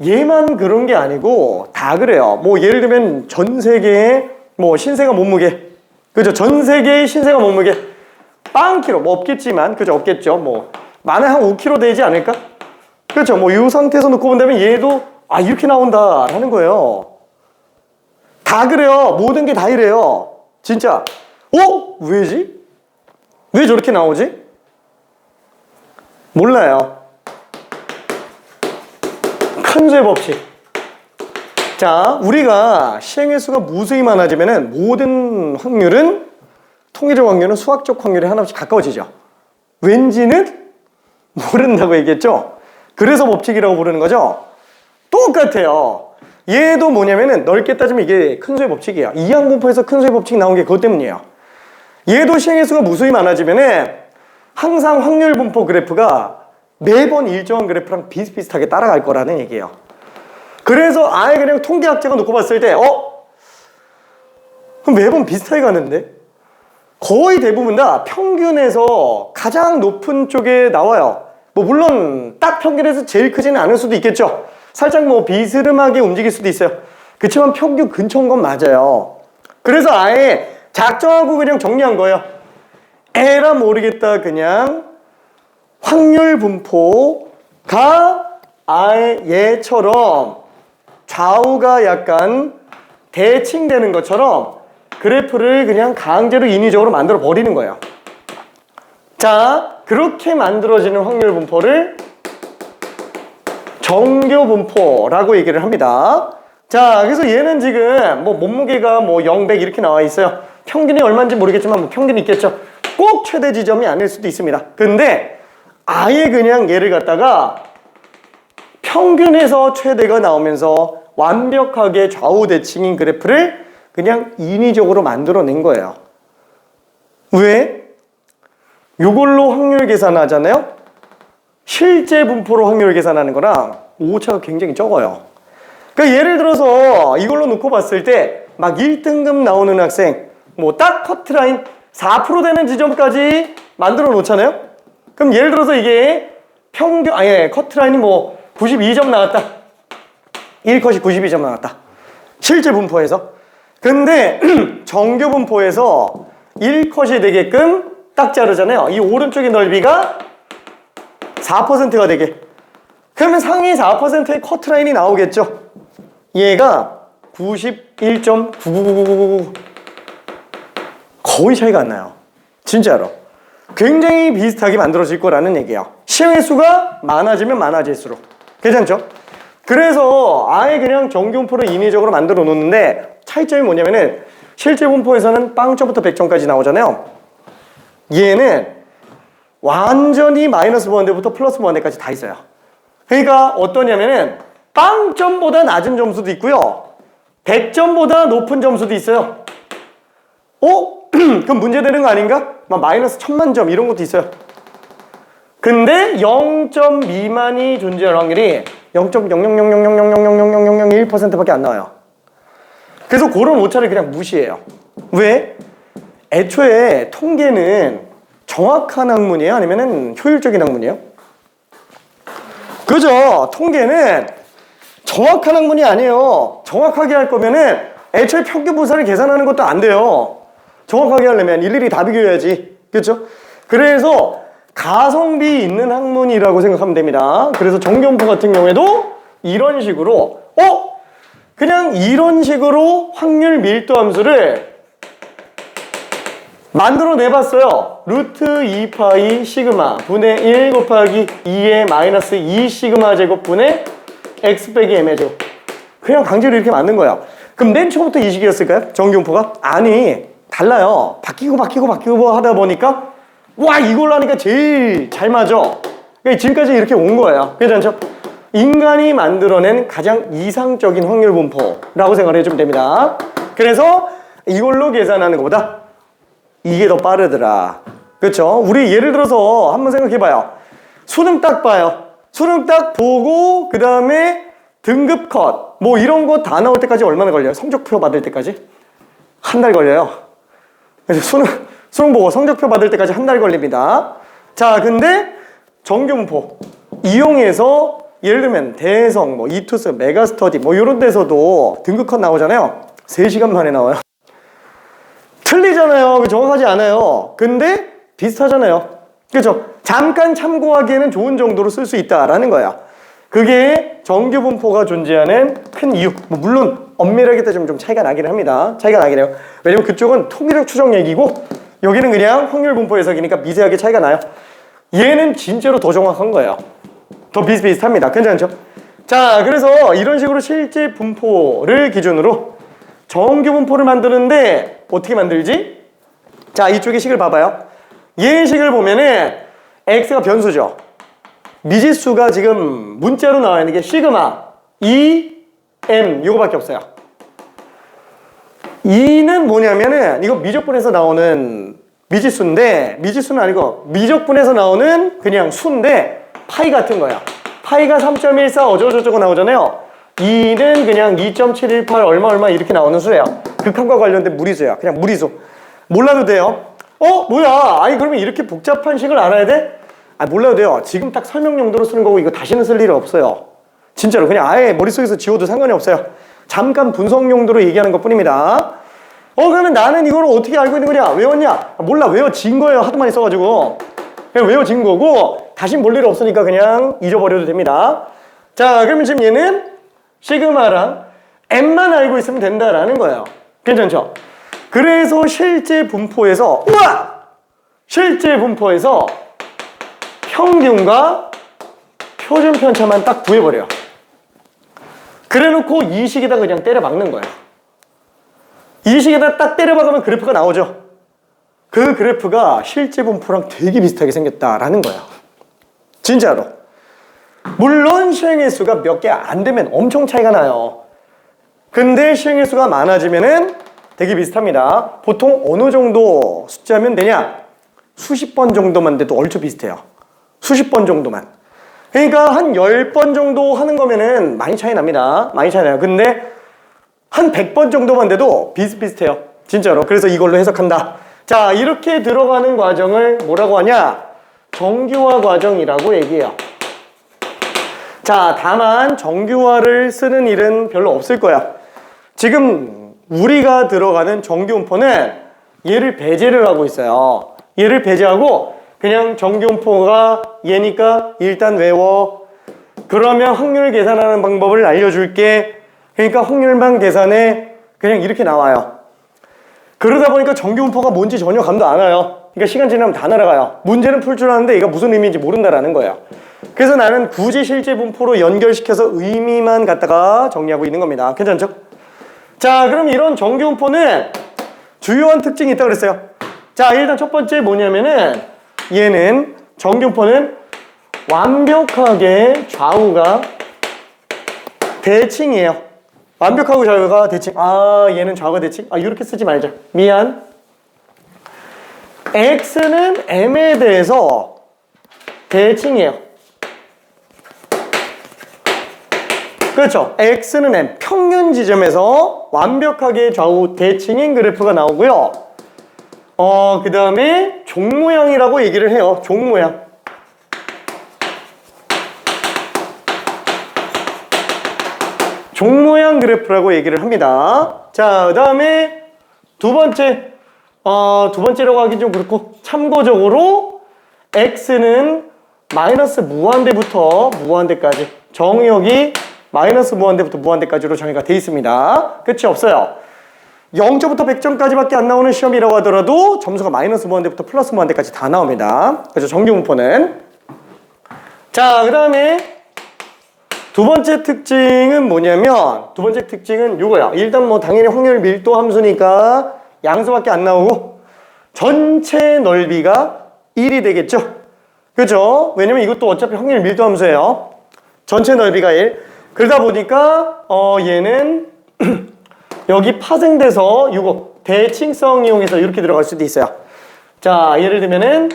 얘만 그런 게 아니고 다 그래요. 예를 들면 전 세계의 신생아 몸무게, 그죠? 전 세계의 신생아 몸무게 빵키로 없겠지만, 그죠? 없겠죠. 많아 한 5kg 되지 않을까? 그렇죠. 이 상태에서 놓고 본다면 얘도 이렇게 나온다 하는 거예요. 다 그래요. 모든 게 다 이래요. 진짜. 왜지? 왜 저렇게 나오지? 몰라요. 큰수의 법칙. 자, 우리가 시행의 수가 무수히 많아지면은 모든 확률은, 통계적 확률은 수학적 확률에 하나씩 가까워지죠. 왠지는 모른다고 얘기했죠? 그래서 법칙이라고 부르는 거죠? 똑같아요. 얘도 뭐냐면은 넓게 따지면 이게 큰수의 법칙이야. 이항분포에서 큰수의 법칙이 나온 게 그것 때문이에요. 얘도 시행의 수가 무수히 많아지면은 항상 확률분포 그래프가 매번 일정한 그래프랑 비슷비슷하게 따라갈 거라는 얘기예요. 그래서 아예 그냥 통계학자가 놓고 봤을 때 그럼 매번 비슷하게 가는데? 거의 대부분 다 평균에서 가장 높은 쪽에 나와요. 물론 딱 평균에서 제일 크지는 않을 수도 있겠죠. 살짝 비스름하게 움직일 수도 있어요. 그렇지만 평균 근처인 건 맞아요. 그래서 아예 작정하고 그냥 정리한 거예요. 에라 모르겠다, 그냥 확률 분포가 아예 얘처럼 좌우가 약간 대칭되는 것처럼 그래프를 그냥 강제로 인위적으로 만들어 버리는 거예요. 자, 그렇게 만들어지는 확률 분포를 정교 분포라고 얘기를 합니다. 자, 그래서 얘는 지금 뭐 몸무게가 뭐 0, 100 이렇게 나와 있어요. 평균이 얼마인지 모르겠지만 뭐 평균이 있겠죠. 꼭 최대 지점이 아닐 수도 있습니다. 근데 아예 그냥 얘를 갖다가 평균에서 최대가 나오면서 완벽하게 좌우 대칭인 그래프를 그냥 인위적으로 만들어낸 거예요. 왜? 이걸로 확률 계산하잖아요. 실제 분포로 확률 계산하는 거랑 오차가 굉장히 적어요. 그러니까 예를 들어서 이걸로 놓고 봤을 때 막 1등급 나오는 학생 뭐 딱 커트라인 4% 되는 지점까지 만들어 놓잖아요. 그럼 예를 들어서 이게 평균 커트라인이 뭐 92점 나왔다. 1컷이 92점 나왔다. 실제 분포에서. 근데 정규 분포에서 1컷이 되게끔 딱 자르잖아요. 이 오른쪽의 넓이가 4%가 되게. 그러면 상위 4%의 커트라인이 나오겠죠. 얘가 91.99999 거의 차이가 안 나요. 진짜로. 굉장히 비슷하게 만들어질 거라는 얘기예요. 시험의 수가 많아지면 많아질수록. 괜찮죠? 그래서 아예 그냥 정규 분포를 인위적으로 만들어 놓는데 차이점이 뭐냐면은 실제 분포에서는 0점부터 100점까지 나오잖아요. 얘는 완전히 마이너스 무한대부터 플러스 무한대까지 다 있어요. 그러니까 어떠냐면은 0점보다 낮은 점수도 있고요. 100점보다 높은 점수도 있어요. 그럼 문제되는 거 아닌가? 막 마이너스 1000만 점 이런 것도 있어요. 근데 0점 미만이 존재할 확률이 0.00000000001%밖에 안 나와요. 그래서 그런 오차를 그냥 무시해요. 왜? 애초에 통계는 정확한 학문이에요? 아니면 효율적인 학문이에요? 그죠? 통계는 정확한 학문이 아니에요. 정확하게 할 거면은 애초에 평균 분산을 계산하는 것도 안 돼요. 정확하게 하려면 일일이 다 비교해야지. 그렇죠? 그래서 가성비 있는 학문이라고 생각하면 됩니다. 그래서 정규분포 같은 경우에도 이런 식으로 그냥 이런 식으로 확률 밀도 함수를 만들어 내봤어요. 루트 2파이 시그마 분의 1 곱하기 2의 마이너스 2 시그마 제곱 분의 x 빼기 m의 제곱. 그냥 강제로 이렇게 만든 거야. 그럼 맨 처음부터 이 식이었을까요? 정규분포가? 아니, 달라요. 바뀌고 하다 보니까 와, 이걸로 하니까 제일 잘 맞아. 그러니까 지금까지 이렇게 온 거예요. 괜찮죠? 인간이 만들어낸 가장 이상적인 확률 분포라고 생각을 해주면 됩니다. 그래서 이걸로 계산하는 것보다 이게 더 빠르더라. 그렇죠? 우리 예를 들어서 한번 생각해봐요. 수능 딱 봐요. 수능 딱 보고 그 다음에 등급 컷 뭐 이런 거 다 나올 때까지 얼마나 걸려요? 성적표 받을 때까지? 한 달 걸려요. 그래서 수능 보고 성적표 받을 때까지 한 달 걸립니다. 자, 근데 정규분포 이용해서 예를 들면 대성, 뭐 이투스, 메가스터디 뭐 이런 데서도 등급 컷 나오잖아요. 3시간 만에 나와요. 틀리잖아요. 정확하지 않아요. 근데 비슷하잖아요. 그렇죠? 잠깐 참고하기에는 좋은 정도로 쓸 수 있다라는 거야. 그게 정규분포가 존재하는 큰 이유. 뭐 물론 엄밀하게 따지면 좀 차이가 나긴 합니다. 차이가 나긴 해요. 왜냐면 그쪽은 통계력 추정 얘기고 여기는 그냥 확률 분포 해석이니까 미세하게 차이가 나요. 얘는 진짜로 더 정확한 거예요. 더 비슷비슷합니다. 괜찮죠? 자, 그래서 이런 식으로 실제 분포를 기준으로 정규 분포를 만드는데 어떻게 만들지? 자, 이쪽에 식을 봐봐요. 얘 식을 보면은 x가 변수죠. 미지수가 지금 문자로 나와 있는 게 시그마 2m 이거밖에 없어요. 2는 뭐냐면은 이거 미적분에서 나오는 미지수인데, 미지수는 아니고 미적분에서 나오는 그냥 수인데 파이 같은 거야. 파이가 3.14 어쩌고저쩌고 나오잖아요. 2는 그냥 2.718 얼마 이렇게 나오는 수예요. 극한과 관련된 무리수야. 그냥 무리수. 몰라도 돼요. 뭐야? 아니 그러면 이렇게 복잡한 식을 알아야 돼? 몰라도 돼요. 지금 딱 설명 용도로 쓰는 거고 이거 다시는 쓸 일은 없어요. 진짜로 그냥 아예 머릿속에서 지워도 상관이 없어요. 잠깐 분석 용도로 얘기하는 것 뿐입니다. 그러면 나는 이걸 어떻게 알고 있는 거냐? 외웠냐? 몰라. 외워진 거예요. 하도 많이 써가지고. 그냥 외워진 거고 다신 볼 일 없으니까 그냥 잊어버려도 됩니다. 자, 그러면 지금 얘는 시그마랑 m만 알고 있으면 된다라는 거예요. 괜찮죠? 그래서 실제 분포에서 실제 분포에서 평균과 표준 편차만 딱 구해버려요. 그래놓고 이 식에다 그냥 때려 박는 거야. 이 식에다 딱 때려 박으면 그래프가 나오죠. 그 그래프가 실제 분포랑 되게 비슷하게 생겼다라는 거야. 진짜로. 물론 실행의 수가 몇 개 안 되면 엄청 차이가 나요. 근데 실행의 수가 많아지면은 되게 비슷합니다. 보통 어느 정도 숫자면 되냐? 수십 번 정도만 돼도 얼추 비슷해요. 수십 번 정도만. 그러니까 한 10번 정도 하는 거면은 많이 차이 납니다. 많이 차이 나요. 근데 한 100번 정도만 돼도 비슷비슷해요. 진짜로. 그래서 이걸로 해석한다. 자, 이렇게 들어가는 과정을 뭐라고 하냐? 정규화 과정이라고 얘기해요. 자, 다만 정규화를 쓰는 일은 별로 없을 거야. 지금 우리가 들어가는 정규분포는 얘를 배제를 하고 있어요. 얘를 배제하고 그냥 정규분포가 얘니까 일단 외워. 그러면 확률 계산하는 방법을 알려줄게. 그러니까 확률만 계산해. 그냥 이렇게 나와요. 그러다 보니까 정규분포가 뭔지 전혀 감도 안 와요. 그러니까 시간 지나면 다 날아가요. 문제는 풀 줄 아는데 얘가 무슨 의미인지 모른다라는 거예요. 그래서 나는 굳이 실제 분포로 연결시켜서 의미만 갖다가 정리하고 있는 겁니다. 괜찮죠? 자, 그럼 이런 정규분포는 주요한 특징이 있다고 그랬어요. 자, 일단 첫 번째 뭐냐면은 얘는 정규분포는 완벽하게 좌우가 대칭이에요. 완벽하고 좌우가 대칭. 아, 얘는 좌우가 대칭. 아, 이렇게 쓰지 말자. 미안. x는 m에 대해서 대칭이에요. 그렇죠. x는 m, 평균 지점에서 완벽하게 좌우 대칭인 그래프가 나오고요. 그 다음에 종모양이라고 얘기를 해요. 종모양. 종모양 그래프라고 얘기를 합니다. 자, 그 다음에 두 번째라고 하긴 좀 그렇고, 참고적으로 x는 마이너스 무한대부터 무한대까지, 정의역이 마이너스 무한대부터 무한대까지로 정의가 돼 있습니다. 끝이 없어요. 0점부터 100점까지밖에 안 나오는 시험이라고 하더라도 점수가 마이너스 무한대부터 플러스 무한대까지 다 나옵니다. 그래서 정규분포는. 자, 그 다음에 두 번째 특징은 뭐냐면, 두 번째 특징은 이거야. 일단 뭐 당연히 확률 밀도 함수니까 양수밖에 안 나오고 전체 넓이가 1이 되겠죠? 그죠? 왜냐면 이것도 어차피 확률 밀도 함수예요. 전체 넓이가 1. 그러다 보니까 얘는 여기 파생돼서 이거 대칭성 이용해서 이렇게 들어갈 수도 있어요. 자, 예를 들면은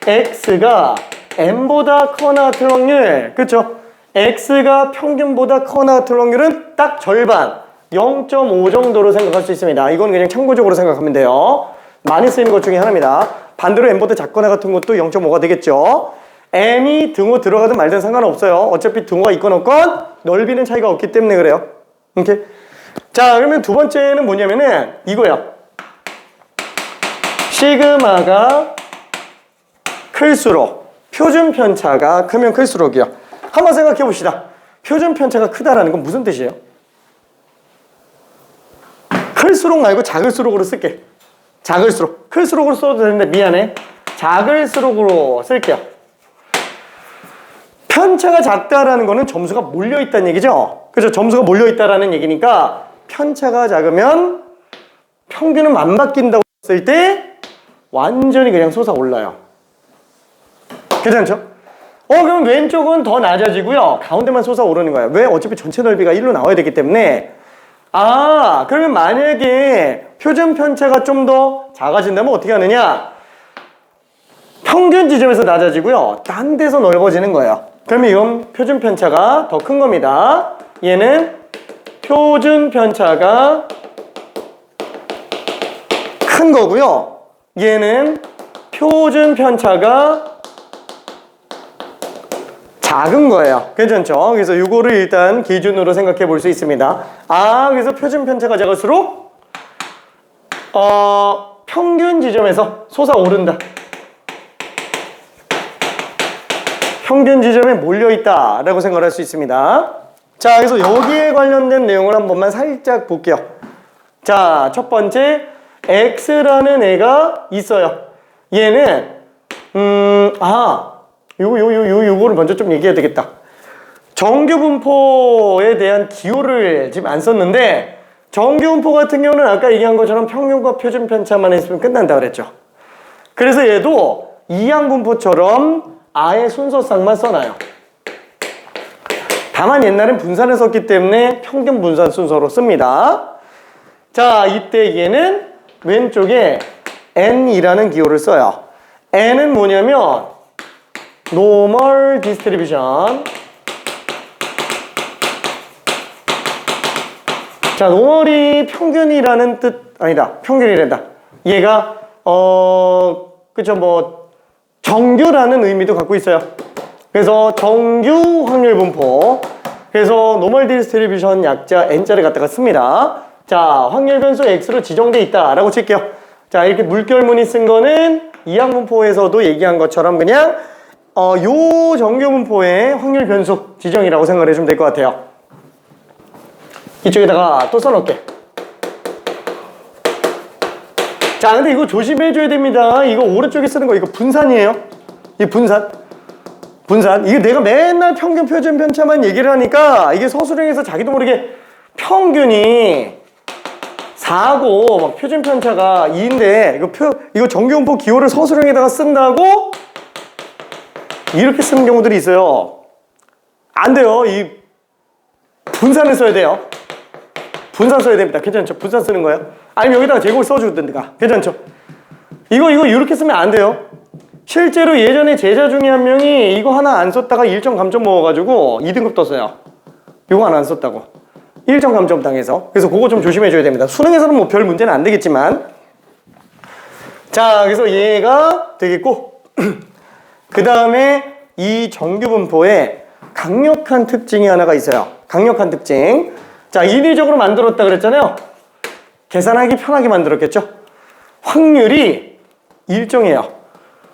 x가 m보다 커나 같을 확률, 그쵸? x가 평균보다 커나 같을 확률은 딱 절반, 0.5 정도로 생각할 수 있습니다. 이건 그냥 참고적으로 생각하면 돼요. 많이 쓰이는 것 중에 하나입니다. 반대로 m보다 작거나 같은 것도 0.5가 되겠죠. m이 등호 들어가든 말든 상관없어요. 어차피 등호가 있건 없건 넓이는 차이가 없기 때문에 그래요. 이렇게. 자, 그러면 두 번째는 뭐냐면은 이거야. 시그마가 클수록, 표준 편차가 크면 클수록이요. 한번 생각해 봅시다. 표준 편차가 크다라는 건 무슨 뜻이에요? 클수록 말고 작을수록으로 쓸게. 작을수록. 클수록으로 써도 되는데 미안해. 작을수록으로 쓸게요. 편차가 작다라는 거는 점수가 몰려있다는 얘기죠. 그죠? 점수가 몰려있다라는 얘기니까 편차가 작으면 평균은 안 바뀐다고 했을 때 완전히 그냥 솟아올라요. 괜찮죠? 그럼 왼쪽은 더 낮아지고요. 가운데만 솟아오르는 거예요. 왜? 어차피 전체 넓이가 1로 나와야 되기 때문에. 아, 그러면 만약에 표준 편차가 좀 더 작아진다면 어떻게 하느냐? 평균 지점에서 낮아지고요. 딴 데서 넓어지는 거예요. 그러면 이건 표준 편차가 더 큰 겁니다. 얘는 표준 편차가 큰 거고요. 얘는 표준 편차가 작은 거예요. 괜찮죠? 그래서 이거를 일단 기준으로 생각해 볼 수 있습니다. 아, 그래서 표준 편차가 작을수록 평균 지점에서 솟아오른다. 평균 지점에 몰려있다 라고 생각할 수 있습니다. 자, 그래서 여기에 관련된 내용을 한 번만 살짝 볼게요. 자, 첫 번째 x라는 애가 있어요. 얘는 요거를 먼저 좀 얘기해야 되겠다. 정규분포에 대한 기호를 지금 안 썼는데 정규분포 같은 경우는 아까 얘기한 것처럼 평균과 표준 편차만 했으면 끝난다 그랬죠. 그래서 얘도 이항분포처럼 아예 순서상만 써놔요. 다만 옛날엔 분산을 썼기 때문에 평균 분산 순서로 씁니다. 자, 이때 얘는 왼쪽에 N이라는 기호를 써요. N은 뭐냐면 normal distribution. 자, normal이 평균이라는 뜻 아니다. 평균이란다. 얘가 그쵸, 뭐 정규라는 의미도 갖고 있어요. 그래서 정규 확률 분포. 그래서 normal distribution 약자 N자를 갖다가 씁니다. 자, 확률 변수 X로 지정돼 있다라고 칠게요. 자, 이렇게 물결무늬 쓴 거는 이항분포에서도 얘기한 것처럼 그냥 요 정규 분포의 확률 변수 지정이라고 생각을 해주면 될 것 같아요. 이쪽에다가 또 써놓을게. 자, 근데 이거 조심해줘야 됩니다. 이거 오른쪽에 쓰는 거 이거 분산이에요. 이 분산. 이게 내가 맨날 평균 표준 편차만 얘기를 하니까 이게 서술형에서 자기도 모르게 평균이 4고 막 표준 편차가 2인데 이거 정규분포 기호를 서술형에다가 쓴다고 이렇게 쓰는 경우들이 있어요. 안 돼요. 이 분산을 써야 돼요. 분산 써야 됩니다. 괜찮죠? 분산 쓰는 거예요. 아니면 여기다가 제곱을 써주든가. 괜찮죠? 이거 이렇게 쓰면 안 돼요. 실제로 예전에 제자 중에 한 명이 이거 하나 안 썼다가 1점 감점 먹어가지고 2등급 떴어요. 이거 하나 안 썼다고 1점 감점 당해서. 그래서 그거 좀 조심해줘야 됩니다. 수능에서는 뭐 별 문제는 안 되겠지만. 자, 그래서 얘가 되겠고 그 다음에 이 정규분포에 강력한 특징이 하나가 있어요. 강력한 특징. 자, 인위적으로 만들었다 그랬잖아요. 계산하기 편하게 만들었겠죠. 확률이 일정해요.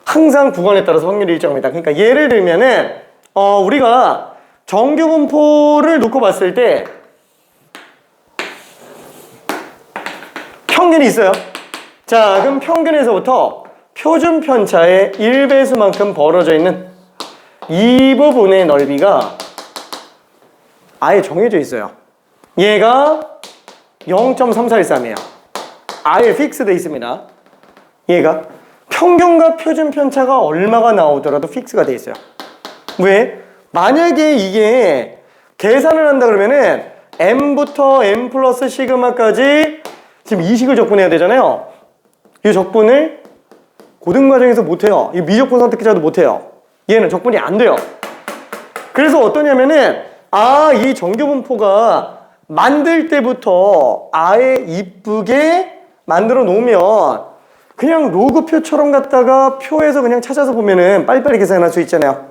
항상 구간에 따라서 확률이 일정합니다. 그러니까 예를 들면은 우리가 정규분포를 놓고 봤을 때 평균이 있어요. 자, 그럼 평균에서부터 표준 편차의 1배수만큼 벌어져 있는 이 부분의 넓이가 아예 정해져 있어요. 얘가 0.3413이에요. 아예 픽스되어 있습니다. 얘가 평균과 표준 편차가 얼마가 나오더라도 픽스가 되어 있어요. 왜? 만약에 이게 계산을 한다 그러면은 m부터 m 플러스 시그마까지 지금 이 식을 적분해야 되잖아요. 이 적분을 고등과정에서 못해요. 이 미적분 선택자도 못해요. 얘는 적분이 안 돼요. 그래서 어떠냐면은 이 정규분포가 만들 때부터 아예 이쁘게 만들어 놓으면 그냥 로그표처럼 갖다가 표에서 그냥 찾아서 보면은 빨리빨리 계산할 수 있잖아요.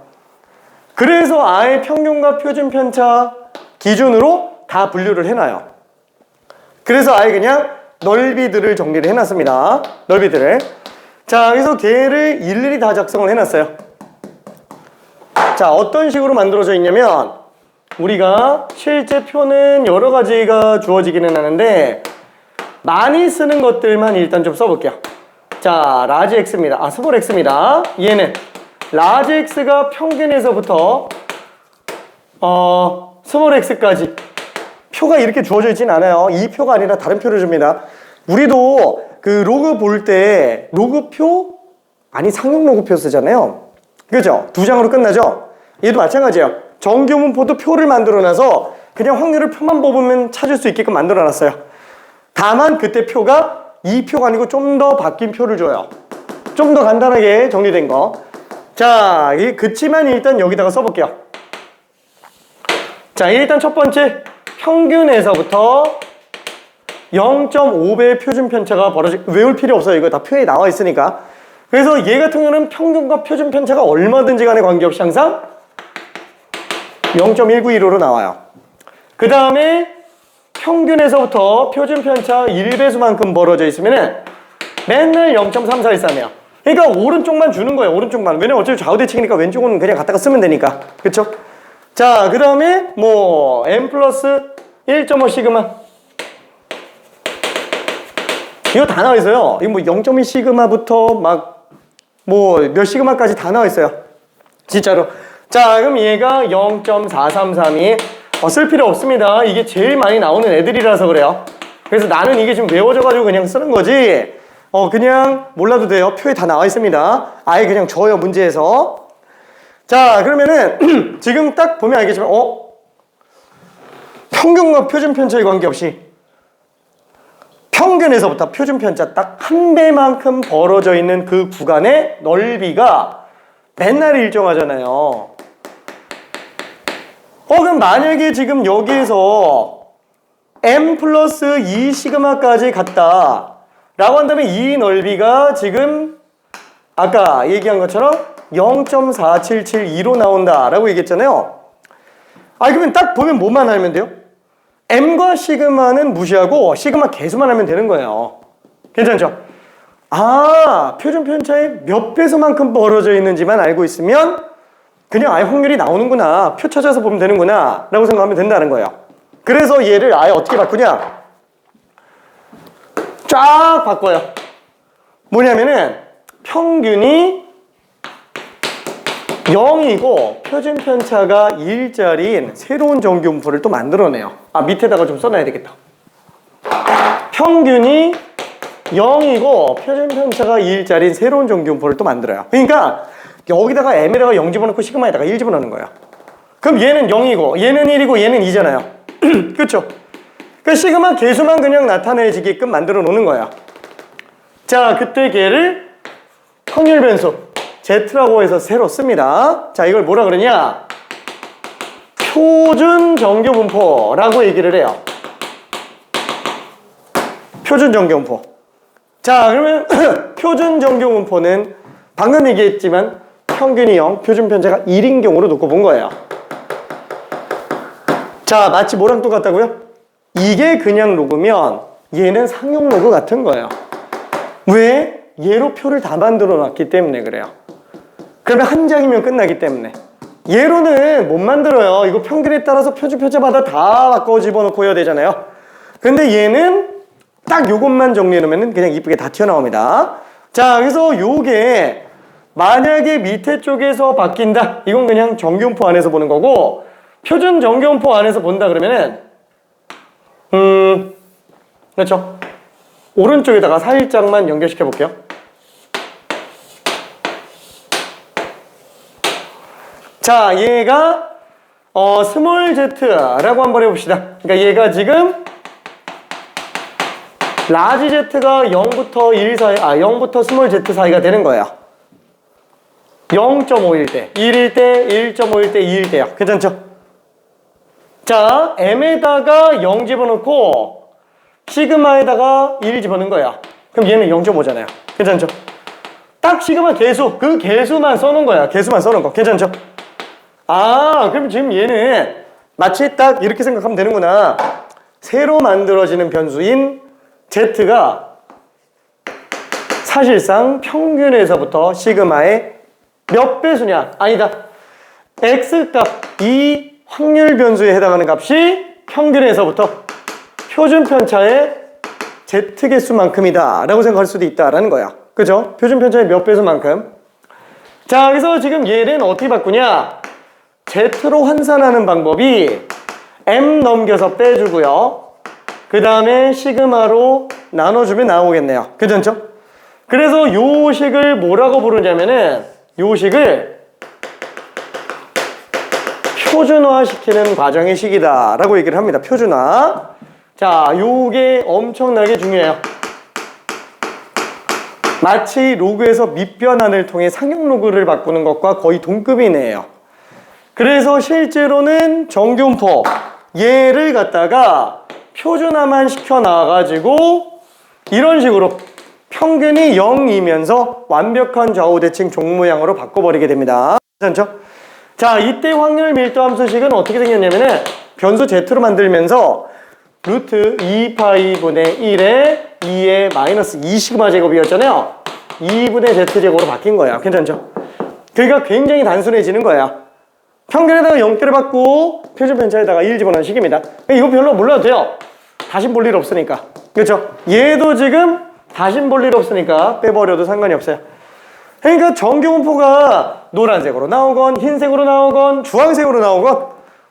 그래서 아예 평균과 표준 편차 기준으로 다 분류를 해놔요. 그래서 아예 그냥 넓이들을 정리를 해놨습니다. 넓이들을. 자, 그래서 걔를 일일이 다 작성을 해놨어요. 자, 어떤 식으로 만들어져 있냐면 우리가 실제 표는 여러 가지가 주어지기는 하는데 많이 쓰는 것들만 일단 좀 써볼게요. 자, 라지 X입니다. 스몰 X입니다. 얘는 라지 X가 평균에서부터 스몰 X까지 표가 이렇게 주어져 있진 않아요. 이 표가 아니라 다른 표를 줍니다. 우리도 그 로그 볼 때 로그표? 아니, 상용 로그표 쓰잖아요. 그죠? 2장으로 끝나죠? 얘도 마찬가지예요. 정규분포도 표를 만들어놔서 그냥 확률을 표만 뽑으면 찾을 수 있게끔 만들어놨어요. 다만 그때 표가 이 표가 아니고 좀 더 바뀐 표를 줘요. 좀 더 간단하게 정리된 거. 자, 그치만 일단 여기다가 써볼게요. 자, 일단 첫 번째 평균에서부터 0.5배의 표준 편차가 외울 필요 없어요. 이거 다 표에 나와 있으니까. 그래서 얘 같은 경우는 평균과 표준 편차가 얼마든지 간에 관계없이 항상 0.1915로 나와요. 그 다음에 평균에서부터 표준 편차 1배수만큼 벌어져 있으면은 맨날 0.3413이에요. 그러니까 오른쪽만 주는 거예요. 오른쪽만. 왜냐면 어차피 좌우대칭이니까 왼쪽은 그냥 갖다가 쓰면 되니까. 그쵸? 자, 그 다음에 뭐 m 플러스 1.5 시그마 이거 다 나와 있어요. 이거 뭐 0.2 시그마부터 막 뭐 몇 시그마까지 다 나와 있어요. 진짜로. 자, 그럼 얘가 0.433이 쓸 필요 없습니다. 이게 제일 많이 나오는 애들이라서 그래요. 그래서 나는 이게 지금 외워져가지고 그냥 쓰는 거지 그냥 몰라도 돼요. 표에 다 나와 있습니다. 아예 그냥 줘요, 문제에서. 자, 그러면은 지금 딱 보면 알겠지만 평균과 표준편차에 관계없이 평균에서부터 표준편차 딱 한 배만큼 벌어져 있는 그 구간의 넓이가 맨날 일정하잖아요. 그럼 만약에 지금 여기에서 m 플러스 2 시그마까지 갔다 라고 한다면 이 넓이가 지금 아까 얘기한 것처럼 0.4772로 나온다 라고 얘기했잖아요. 그러면 딱 보면 뭐만 알면 돼요? m과 시그마는 무시하고 시그마 개수만 하면 되는 거예요. 괜찮죠? 표준 편차에 몇 배수만큼 벌어져 있는지만 알고 있으면 그냥 아예 확률이 나오는구나, 표 찾아서 보면 되는구나 라고 생각하면 된다는 거예요. 그래서 얘를 아예 어떻게 바꾸냐, 쫙 바꿔요. 뭐냐면은 평균이 0이고 표준 편차가 1짜리인 새로운 정규분포를 또 만들어내요. 밑에다가 좀 써놔야 되겠다. 평균이 0이고 표준 편차가 1짜리인 새로운 정규분포를 또 만들어요. 그러니까 여기다가 m에다가 0 집어넣고 시그마에다가 1 집어넣는 거예요. 그럼 얘는 0이고 얘는 1이고 얘는 2잖아요. 그렇죠? 그 시그마 개수만 그냥 나타내지게끔 만들어 놓는 거야. 자, 그때 걔를 확률 변수 Z라고 해서 새로 씁니다. 자, 이걸 뭐라 그러냐? 표준 정규 분포라고 얘기를 해요. 표준 정규 분포. 자, 그러면 표준 정규 분포는 방금 얘기했지만 평균이 0, 표준 편차가 1인 경우로 놓고 본 거예요. 자, 마치 뭐랑 똑같다고요? 이게 그냥 로그면 얘는 상용 로그 같은 거예요. 왜? 얘로 표를 다 만들어 놨기 때문에 그래요. 그러면 한 장이면 끝나기 때문에. 얘로는 못 만들어요. 이거 평균에 따라서 표준 편차마다 다 바꿔 집어넣고 해야 되잖아요. 근데 얘는 딱 요것만 정리해 놓으면 그냥 이쁘게 다 튀어나옵니다. 자, 그래서 요게 만약에 밑에 쪽에서 바뀐다, 이건 그냥 정규분포 안에서 보는 거고, 표준 정규분포 안에서 본다 그러면은 그렇죠. 오른쪽에다가 살짝만 연결시켜 볼게요. 자, 얘가 스몰 z라고 한번 해봅시다. 그러니까 얘가 지금 라지 z가 0부터 1 사이, 0부터 스몰 z 사이가 되는 거예요. 0.5일 때, 1일 때, 1.5일 때, 2일 때요. 괜찮죠? 자, m에다가 0 집어넣고 시그마에다가 1 집어넣은 거야. 그럼 얘는 0.5잖아요. 괜찮죠? 딱 시그마 개수, 그 개수만 써놓은 거야. 개수만 써놓은 거. 괜찮죠? 그럼 지금 얘는 마치 딱 이렇게 생각하면 되는구나. 새로 만들어지는 변수인 z가 사실상 평균에서부터 시그마의 몇 배수냐? 아니다. x값, 이 확률 변수에 해당하는 값이 평균에서부터 표준 편차의 z개수만큼이다 라고 생각할 수도 있다라는 거야. 그죠? 표준 편차의 몇 배수만큼. 자, 그래서 지금 얘는 어떻게 바꾸냐? z로 환산하는 방법이 m 넘겨서 빼주고요. 그 다음에 시그마로 나눠주면 나오겠네요. 괜찮죠? 그래서 요 식을 뭐라고 부르냐면은 요 식을 표준화 시키는 과정의 식이다 라고 얘기를 합니다. 표준화. 자, 요게 엄청나게 중요해요. 마치 로그에서 밑변환을 통해 상용 로그를 바꾸는 것과 거의 동급이네요. 그래서 실제로는 정규분포 얘를 갖다가 표준화만 시켜 놔가지고 이런 식으로 평균이 0이면서 완벽한 좌우 대칭 종 모양으로 바꿔버리게 됩니다. 괜찮죠? 자, 이때 확률 밀도 함수식은 어떻게 생겼냐면은 변수 z로 만들면서 루트 2파이분의 1에 2의 마이너스 2 시그마 제곱이었잖아요. 2분의 z 제곱으로 바뀐 거예요. 괜찮죠? 그러니까 굉장히 단순해지는 거야. 평균에다가 0대를 받고 표준 편차에다가 1 집어넣은 식입니다. 이거 별로 몰라도 돼요. 다신 볼 일 없으니까. 그렇죠? 얘도 지금 다신 볼 일 없으니까 빼버려도 상관이 없어요. 그러니까 정규분포가 노란색으로 나오건 흰색으로 나오건 주황색으로 나오건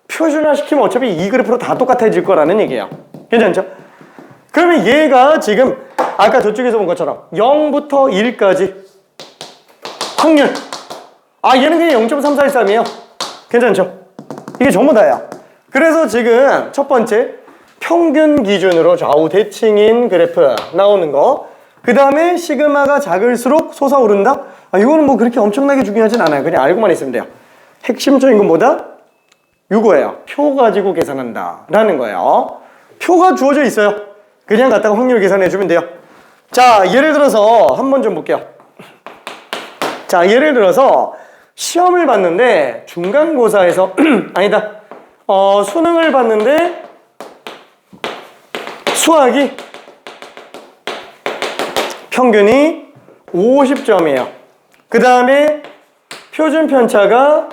표준화시키면 어차피 이 그래프로 다 똑같아질 거라는 얘기예요. 괜찮죠? 그러면 얘가 지금 아까 저쪽에서 본 것처럼 0부터 1까지 확률, 얘는 그냥 0.343이에요. 괜찮죠? 이게 전부 다예요. 그래서 지금 첫 번째 평균 기준으로 좌우 대칭인 그래프 나오는 거, 그 다음에 시그마가 작을수록 솟아오른다? 이거는 뭐 그렇게 엄청나게 중요하진 않아요. 그냥 알고만 있으면 돼요. 핵심적인 건 뭐다? 이거예요. 표 가지고 계산한다 라는 거예요. 표가 주어져 있어요. 그냥 갖다가 확률 계산해 주면 돼요. 자, 예를 들어서 한번 좀 볼게요. 자, 예를 들어서 시험을 봤는데 중간고사에서 아니다, 수능을 봤는데 수학이 평균이 50점이에요. 그 다음에 표준 편차가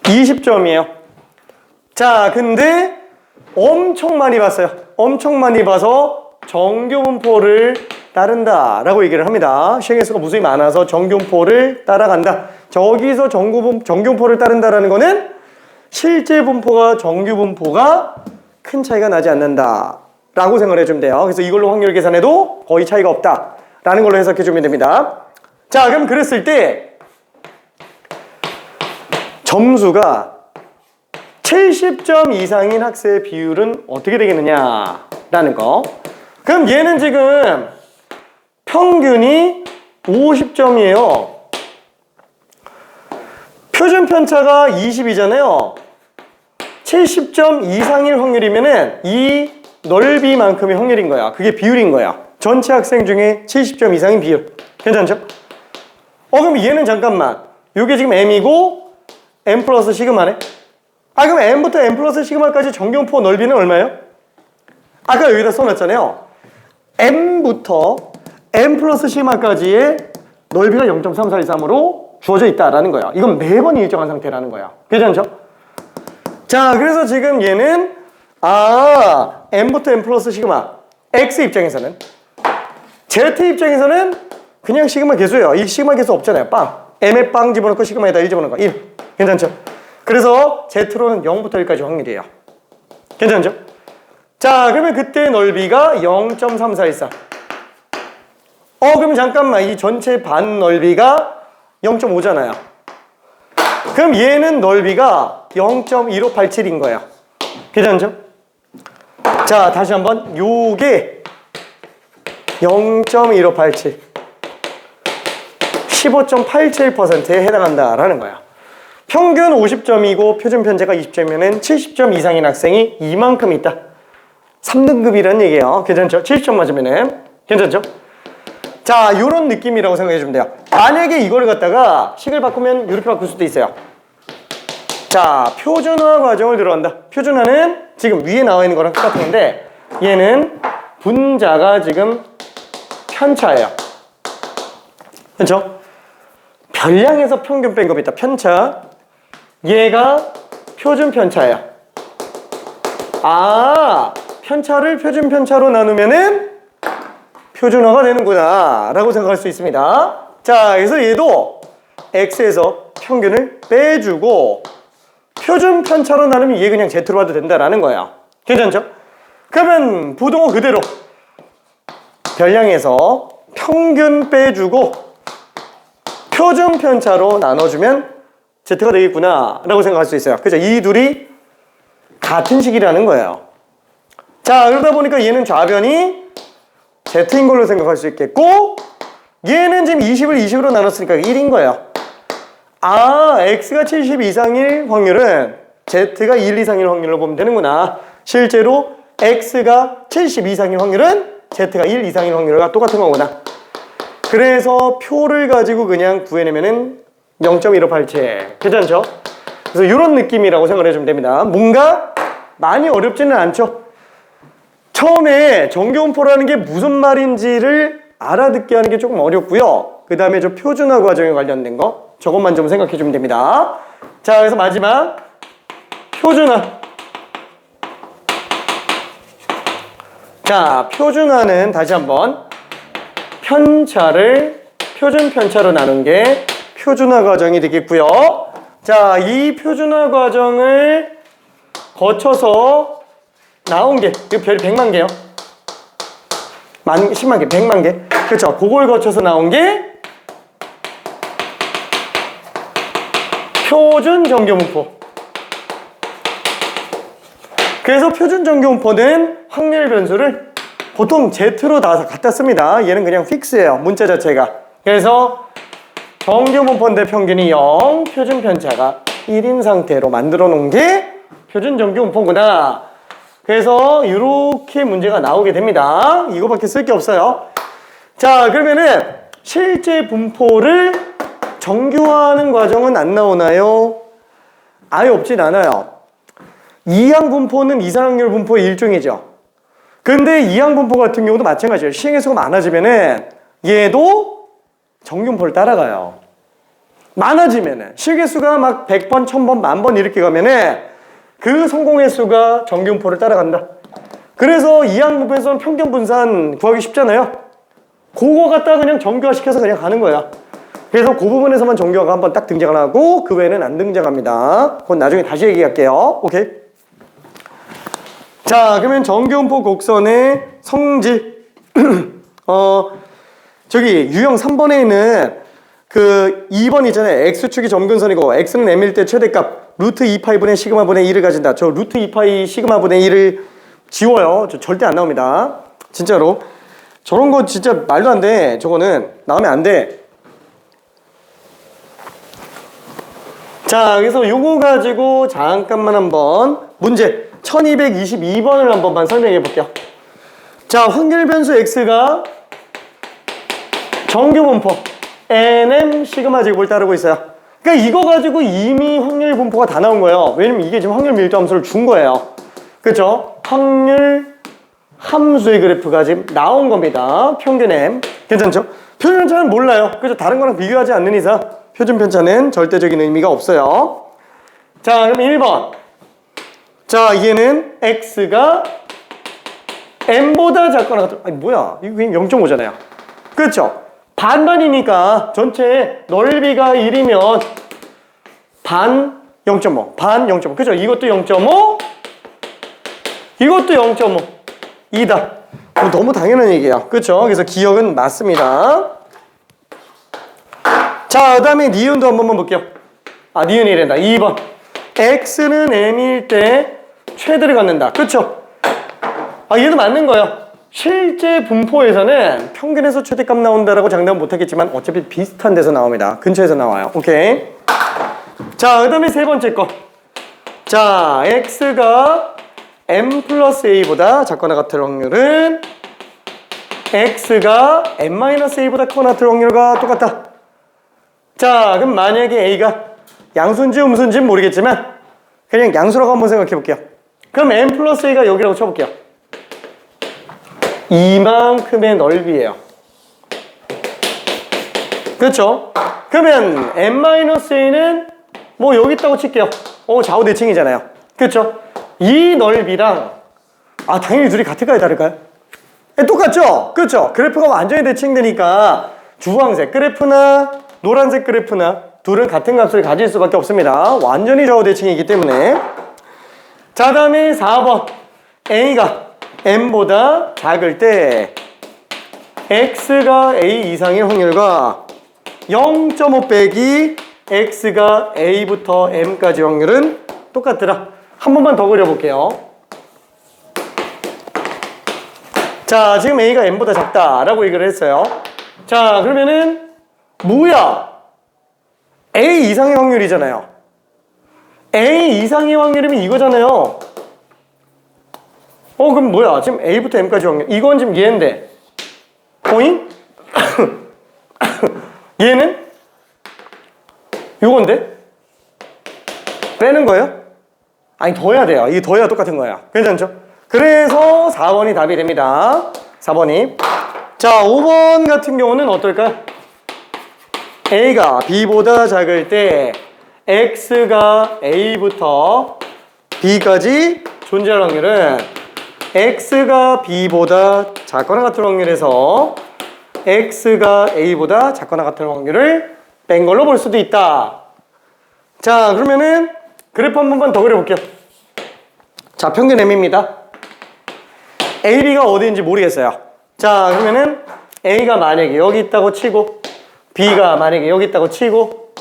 20점이에요. 자, 근데 엄청 많이 봤어요. 엄청 많이 봐서 정규분포를 따른다 라고 얘기를 합니다. 시행횟수가 무수히 많아서 정규분포를 따라간다. 저기서 정규분포를 따른다라는 거는 실제 분포가 정규분포가 큰 차이가 나지 않는다 라고 생각을 해주면 돼요. 그래서 이걸로 확률 계산해도 거의 차이가 없다 라는 걸로 해석해 주면 됩니다. 자, 그럼 그랬을 때 점수가 70점 이상인 학생의 비율은 어떻게 되겠느냐 라는 거. 그럼 얘는 지금 평균이 50점이에요. 표준 편차가 20이잖아요. 70점 이상일 확률이면은 이 넓이만큼의 확률인 거야. 그게 비율인 거야. 전체 학생 중에 70점 이상인 비율. 괜찮죠? 그럼 얘는 잠깐만. 요게 지금 m이고 m 플러스 시그마네. 그럼 m부터 m 플러스 시그마까지 정규분포 넓이는 얼마예요? 아까 여기다 써놨잖아요. m부터 m 플러스 시그마까지의 넓이가 0.3413으로 주어져 있다라는 거야. 이건 매번 일정한 상태라는 거야. 괜찮죠? 자, 그래서 지금 얘는 m부터 m 플러스 시그마 x 입장에서는, z 입장에서는 그냥 시그마 계수예요. 이 시그마 계수 없잖아요. 빵. m에 빵 집어넣고 시그마에다 1 집어넣고 1. 괜찮죠? 그래서 z로는 0부터 1까지 확률이에요. 괜찮죠? 자, 그러면 그때 넓이가 0.3413. 그러면 잠깐만, 이 전체 반 넓이가 0.5잖아요. 그럼 얘는 넓이가 0.1587인 거예요. 괜찮죠? 자, 다시 한번. 요게 0.1587. 15.87%에 해당한다라는 거야. 평균 50점이고 표준 편차가 20점이면 70점 이상인 학생이 이만큼 있다. 3등급이라는 얘기예요. 괜찮죠? 70점 맞으면은. 괜찮죠? 자, 요런 느낌이라고 생각해 주면 돼요. 만약에 이걸 갖다가 식을 바꾸면 이렇게 바꿀 수도 있어요. 자, 표준화 과정을 들어간다. 표준화는 지금 위에 나와 있는 거랑 똑같은 건데, 얘는 분자가 지금 편차예요. 그렇죠? 별량에서 평균 뺀 거 있다. 편차. 얘가 표준 편차예요. 편차를 표준 편차로 나누면은 표준화가 되는구나 라고 생각할 수 있습니다. 자, 그래서 얘도 x에서 평균을 빼주고 표준 편차로 나누면 얘 그냥 z로 봐도 된다라는 거예요. 괜찮죠? 그러면 부동호 그대로 별량에서 평균 빼주고 표준 편차로 나눠주면 z가 되겠구나 라고 생각할 수 있어요. 그죠? 이 둘이 같은 식이라는 거예요. 자, 그러다 보니까 얘는 좌변이 z인 걸로 생각할 수 있겠고, 얘는 지금 20을 20으로 나눴으니까 1인 거예요. x가 70 이상일 확률은 z가 1 이상일 확률로 보면 되는구나. 실제로 x가 70 이상일 확률은 z가 1 이상일 확률과 똑같은 거구나. 그래서 표를 가지고 그냥 구해내면은 0.1587. 괜찮죠? 그래서 이런 느낌이라고 생각을 해주면 됩니다. 뭔가 많이 어렵지는 않죠? 처음에 정규분포라는 게 무슨 말인지를 알아듣게 하는 게 조금 어렵고요. 그 다음에 저 표준화 과정에 관련된 거, 저것만 좀 생각해 주면 됩니다. 자, 그래서 마지막 표준화. 자, 표준화는 다시 한번 편차를 표준 편차로 나눈 게 표준화 과정이 되겠고요. 자, 이 표준화 과정을 거쳐서 나온 게, 이거 별이 100만 개요. 10만 개, 100만 개. 그렇죠. 그걸 거쳐서 나온 게 표준 정규분포. 그래서 표준 정규분포는 확률 변수를 보통 Z로 다 갖다 씁니다. 얘는 그냥 픽스예요. 문자 자체가. 그래서 정규분포인데 평균이 0, 표준 편차가 1인 상태로 만들어 놓은 게 표준 정규분포구나. 그래서 이렇게 문제가 나오게 됩니다. 이거밖에 쓸 게 없어요. 자, 그러면은 실제 분포를 정규화하는 과정은 안 나오나요? 아예 없진 않아요. 이항 분포는 이상확률 분포의 일종이죠. 근데 이항 분포 같은 경우도 마찬가지예요. 시행의 수가 많아지면은 얘도 정규분포를 따라가요. 많아지면은 실개수가 막 100번, 1000번, 10,000번 이렇게 가면은 그 성공의 수가 정규분포를 따라간다. 그래서 이항 분포에서는 평균 분산 구하기 쉽잖아요. 그거 갖다 그냥 정규화 시켜서 그냥 가는 거야. 그래서 그 부분에서만 정규화가 한번 딱 등장을 하고 그 외에는 안 등장합니다. 그건 나중에 다시 얘기할게요. 오케이. 자, 그러면 정규분포 곡선의 성질. 저기 유형 3번에 있는 그 2번 있잖아요. x축이 점근선이고 x는 m일 때 최대값 루트 2파이분의 시그마분의 2를 가진다. 저 루트 2파이 시그마분의 2를 지워요. 저 절대 안 나옵니다. 진짜로. 저런 거 진짜 말도 안 돼. 저거는 나오면 안 돼. 자, 그래서 요거 가지고 잠깐만 한번 문제 1222번을 한 번만 설명해 볼게요. 자, 확률 변수 x가 정규분포 nm 시그마 제곱을 따르고 있어요. 그러니까 이거 가지고 이미 확률 분포가 다 나온 거예요. 왜냐면 이게 지금 확률 밀도 함수를 준 거예요. 그렇죠? 확률 함수의 그래프가 지금 나온 겁니다. 평균 m. 괜찮죠? 표준 편차는 몰라요. 그죠? 다른 거랑 비교하지 않는 이상 표준 편차는 절대적인 의미가 없어요. 자, 그럼 1번. 자, 얘는 x가 m보다 작거나 같은, 아니 뭐야? 이거 그냥 0.5잖아요. 그렇죠? 반반이니까 전체 넓이가 1이면 반 0.5, 반 0.5. 그죠? 이것도 0.5, 이것도 0.5. 2다. 너무 당연한 얘기예요. 그렇죠? 그래서 기억은 맞습니다. 자, 그 다음에 니은도 한 번만 볼게요. 아, 니은이 된다. 2번. x는 m일 때 최대를 갖는다. 그렇죠? 아, 얘도 맞는 거예요. 실제 분포에서는 평균에서 최대값 나온다라고 장담 못하겠지만 어차피 비슷한 데서 나옵니다. 근처에서 나와요. 오케이. 자, 그 다음에 세 번째 거. 자, x가 m 플러스 a보다 작거나 같을 확률은 x가 m 마이너스 a보다 크거나 같을 확률과 똑같다. 자, 그럼 만약에 a가 양수인지 음수인지는 모르겠지만 그냥 양수라고 한번 생각해 볼게요. 그럼 m 플러스 a가 여기라고 쳐볼게요. 이만큼의 넓이에요. 그렇죠? 그러면 m-a는 뭐 여기 있다고 칠게요. 좌우 대칭이잖아요. 그렇죠? 이 넓이랑 당연히 둘이 같을까요, 다를까요? 똑같죠? 그렇죠? 그래프가 완전히 대칭되니까 주황색 그래프나 노란색 그래프나 둘은 같은 값을 가질 수밖에 없습니다. 완전히 좌우 대칭이기 때문에. 자, 다음에 4번. a가 m보다 작을 때 x가 a 이상의 확률과 0.5 빼기 x가 a부터 m까지 확률은 똑같더라. 한 번만 더 그려볼게요. 자, 지금 a가 m보다 작다라고 얘기를 했어요. 자, 그러면은 뭐야? a 이상의 확률이잖아요. a 이상의 확률이면 이거잖아요. 그럼 뭐야? 지금 a부터 m까지 확률. 이건 지금 얘인데. 오잉? 얘는? 요건데? 빼는 거예요? 아니, 더해야 돼요. 이게 더해야 똑같은 거예요. 괜찮죠? 그래서 4번이 답이 됩니다. 4번이. 자, 5번 같은 경우는 어떨까요? a가 b보다 작을 때 x가 a부터 b까지 존재할 확률은 x가 b보다 작거나 같은 확률에서 x가 a보다 작거나 같을 확률을 뺀 걸로 볼 수도 있다. 자, 그러면은 그래프 한 번만 더 그려볼게요. 자, 평균 m입니다. a, b가 어디인지 모르겠어요. 자, 그러면은 a가 만약에 여기 있다고 치고 b가 만약에 여기 있다고 치고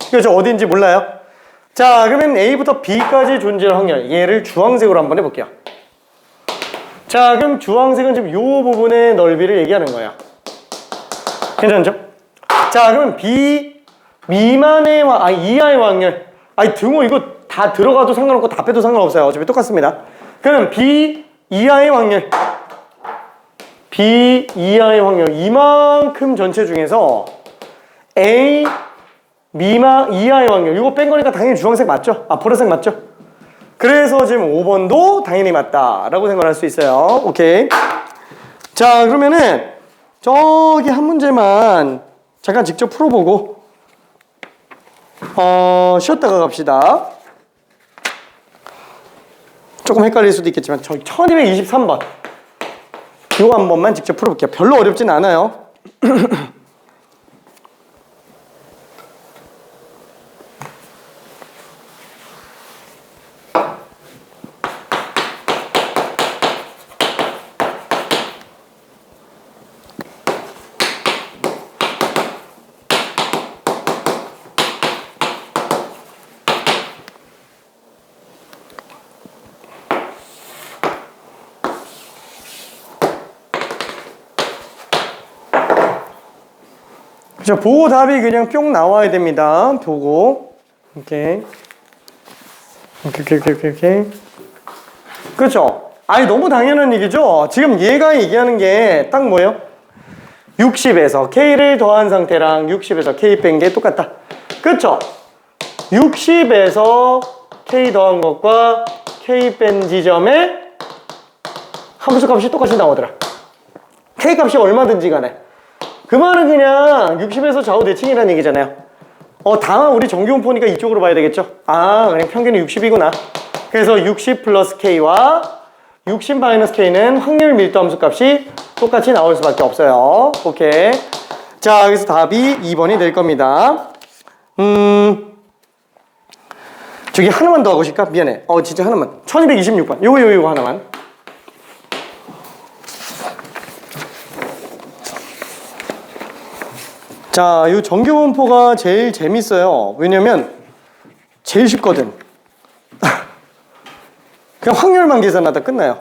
이거 저 어디인지 몰라요. 자, 그러면 a부터 b까지 존재할 확률, 얘를 주황색으로 한번 해볼게요. 자, 그럼 주황색은 지금 요 부분의 넓이를 얘기하는 거예요. 괜찮죠? 자, 그럼 b 미만의 이하의 확률. 아니, 등호 이거 다 들어가도 상관없고 다 빼도 상관없어요. 어차피 똑같습니다. 그럼 b 이하의 확률. b 이하의 확률. 이만큼 전체 중에서 a 이하의 확률. 이거 뺀 거니까 당연히 주황색 맞죠? 아, 보라색 맞죠? 그래서 지금 5번도 당연히 맞다라고 생각할 수 있어요. 오케이. 자, 그러면은 저기 한 문제만 잠깐 직접 풀어보고 쉬었다가 갑시다. 조금 헷갈릴 수도 있겠지만 저기 1223번 이거 한 번만 직접 풀어볼게요. 별로 어렵진 않아요. 자, 보고 답이 그냥 뿅 나와야 됩니다. 보고. 오케이. 오케이. 그렇죠? 아니, 너무 당연한 얘기죠? 지금 얘가 얘기하는 게 딱 뭐예요? 60에서 K를 더한 상태랑 60에서 K 뺀 게 똑같다. 그렇죠? 60에서 K 더한 것과 K 뺀 지점에 함수 값이 똑같이 나오더라. K 값이 얼마든지 간에. 그 말은 그냥 60에서 좌우 대칭이라는 얘기잖아요. 다만 우리 정규분포니까 이쪽으로 봐야 되겠죠? 아, 그냥 평균이 60이구나. 그래서 60 플러스 K와 60 마이너스 K는 확률 밀도 함수 값이 똑같이 나올 수밖에 없어요. 오케이. 자, 그래서 답이 2번이 될 겁니다. 저기 하나만 더 하고 싶을까? 미안해. 진짜 하나만. 1226번. 요거 하나만. 자, 이 정규분포가 제일 재밌어요. 왜냐면 제일 쉽거든. 그냥 확률만 계산하다 끝나요.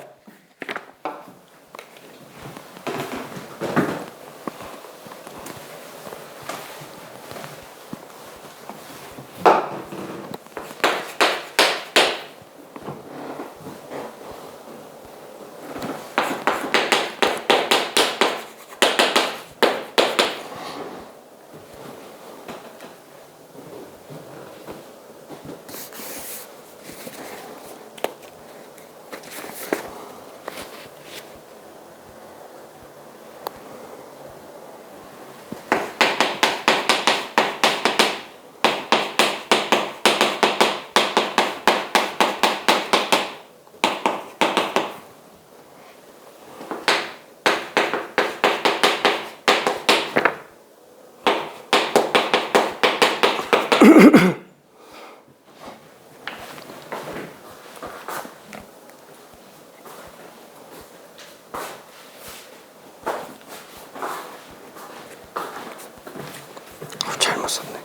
잘못 썼네.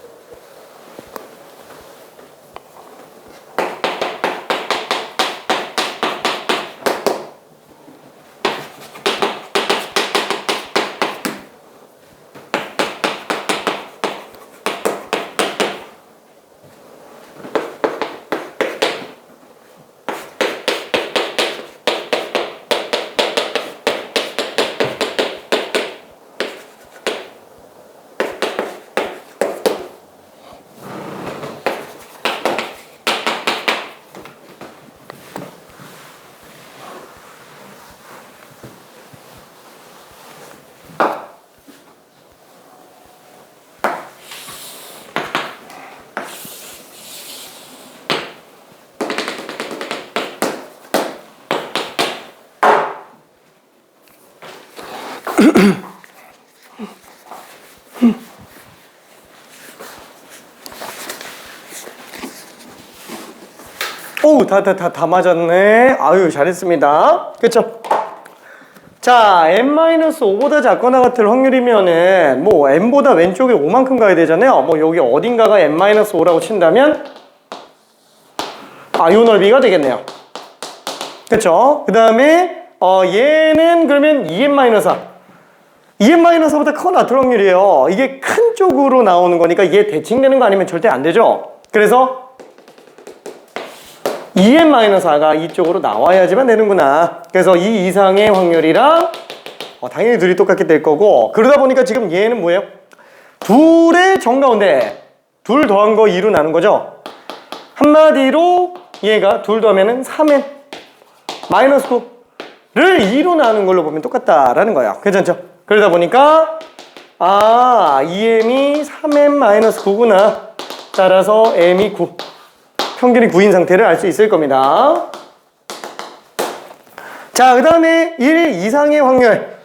다 맞았네. 아유, 잘했습니다. 그쵸? 자, n-5보다 작거나 같을 확률이면은 뭐 n보다 왼쪽에 5만큼 가야 되잖아요. 뭐 여기 어딘가가 n-5라고 친다면 요 넓이가 되겠네요. 그쵸? 그 다음에 얘는 그러면 2n-4 2n-4보다 크거나 같을 확률이에요. 이게 큰 쪽으로 나오는 거니까 이게 대칭되는 거 아니면 절대 안 되죠. 그래서 2n-4가 이쪽으로 나와야지만 되는구나. 그래서 이 이상의 확률이랑 당연히 둘이 똑같게 될 거고, 그러다 보니까 지금 얘는 뭐예요? 둘의 정가운데 둘 더한 거 2로 나눈 거죠. 한마디로 얘가 둘 더하면은 3n 마이너스 9를 2로 나눈 걸로 보면 똑같다라는 거예요. 괜찮죠? 그러다 보니까 2m이 3m 마이너스 9구나. 따라서 m이 9. 평균이 9인 상태를 알 수 있을 겁니다. 자, 그 다음에 1 이상의 확률.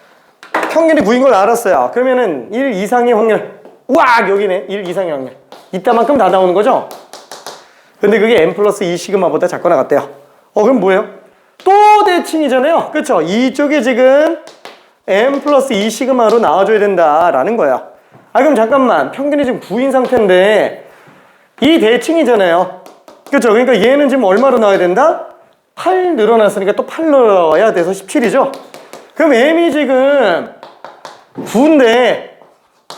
평균이 9인 걸 알았어요. 그러면은 1 이상의 확률. 우와, 여기네. 1 이상의 확률. 이따만큼 다 나오는 거죠? 근데 그게 n 플러스 2 시그마보다 작거나 같대요. 그럼 뭐예요? 또 대칭이잖아요. 그쵸? 이쪽에 지금 n 플러스 2 시그마로 나와줘야 된다라는 거예요. 그럼 잠깐만. 평균이 지금 9인 상태인데 이 대칭이잖아요. 그쵸? 그러니까 얘는 지금 얼마로 나와야 된다? 8 늘어났으니까 또 8 넣어야 돼서 17이죠? 그럼 m이 지금 9인데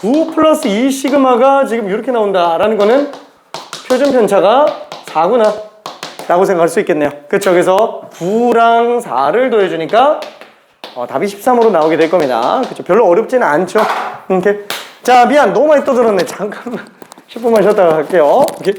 9 플러스 2 시그마가 지금 이렇게 나온다라는 거는 표준 편차가 4구나 라고 생각할 수 있겠네요. 그쵸? 그래서 9랑 4를 더해주니까 답이 13으로 나오게 될 겁니다. 그쵸? 별로 어렵지는 않죠? 이렇게. 자, 미안. 너무 많이 떠들었네. 잠깐만 10분만 쉬었다가 갈게요. 오케이.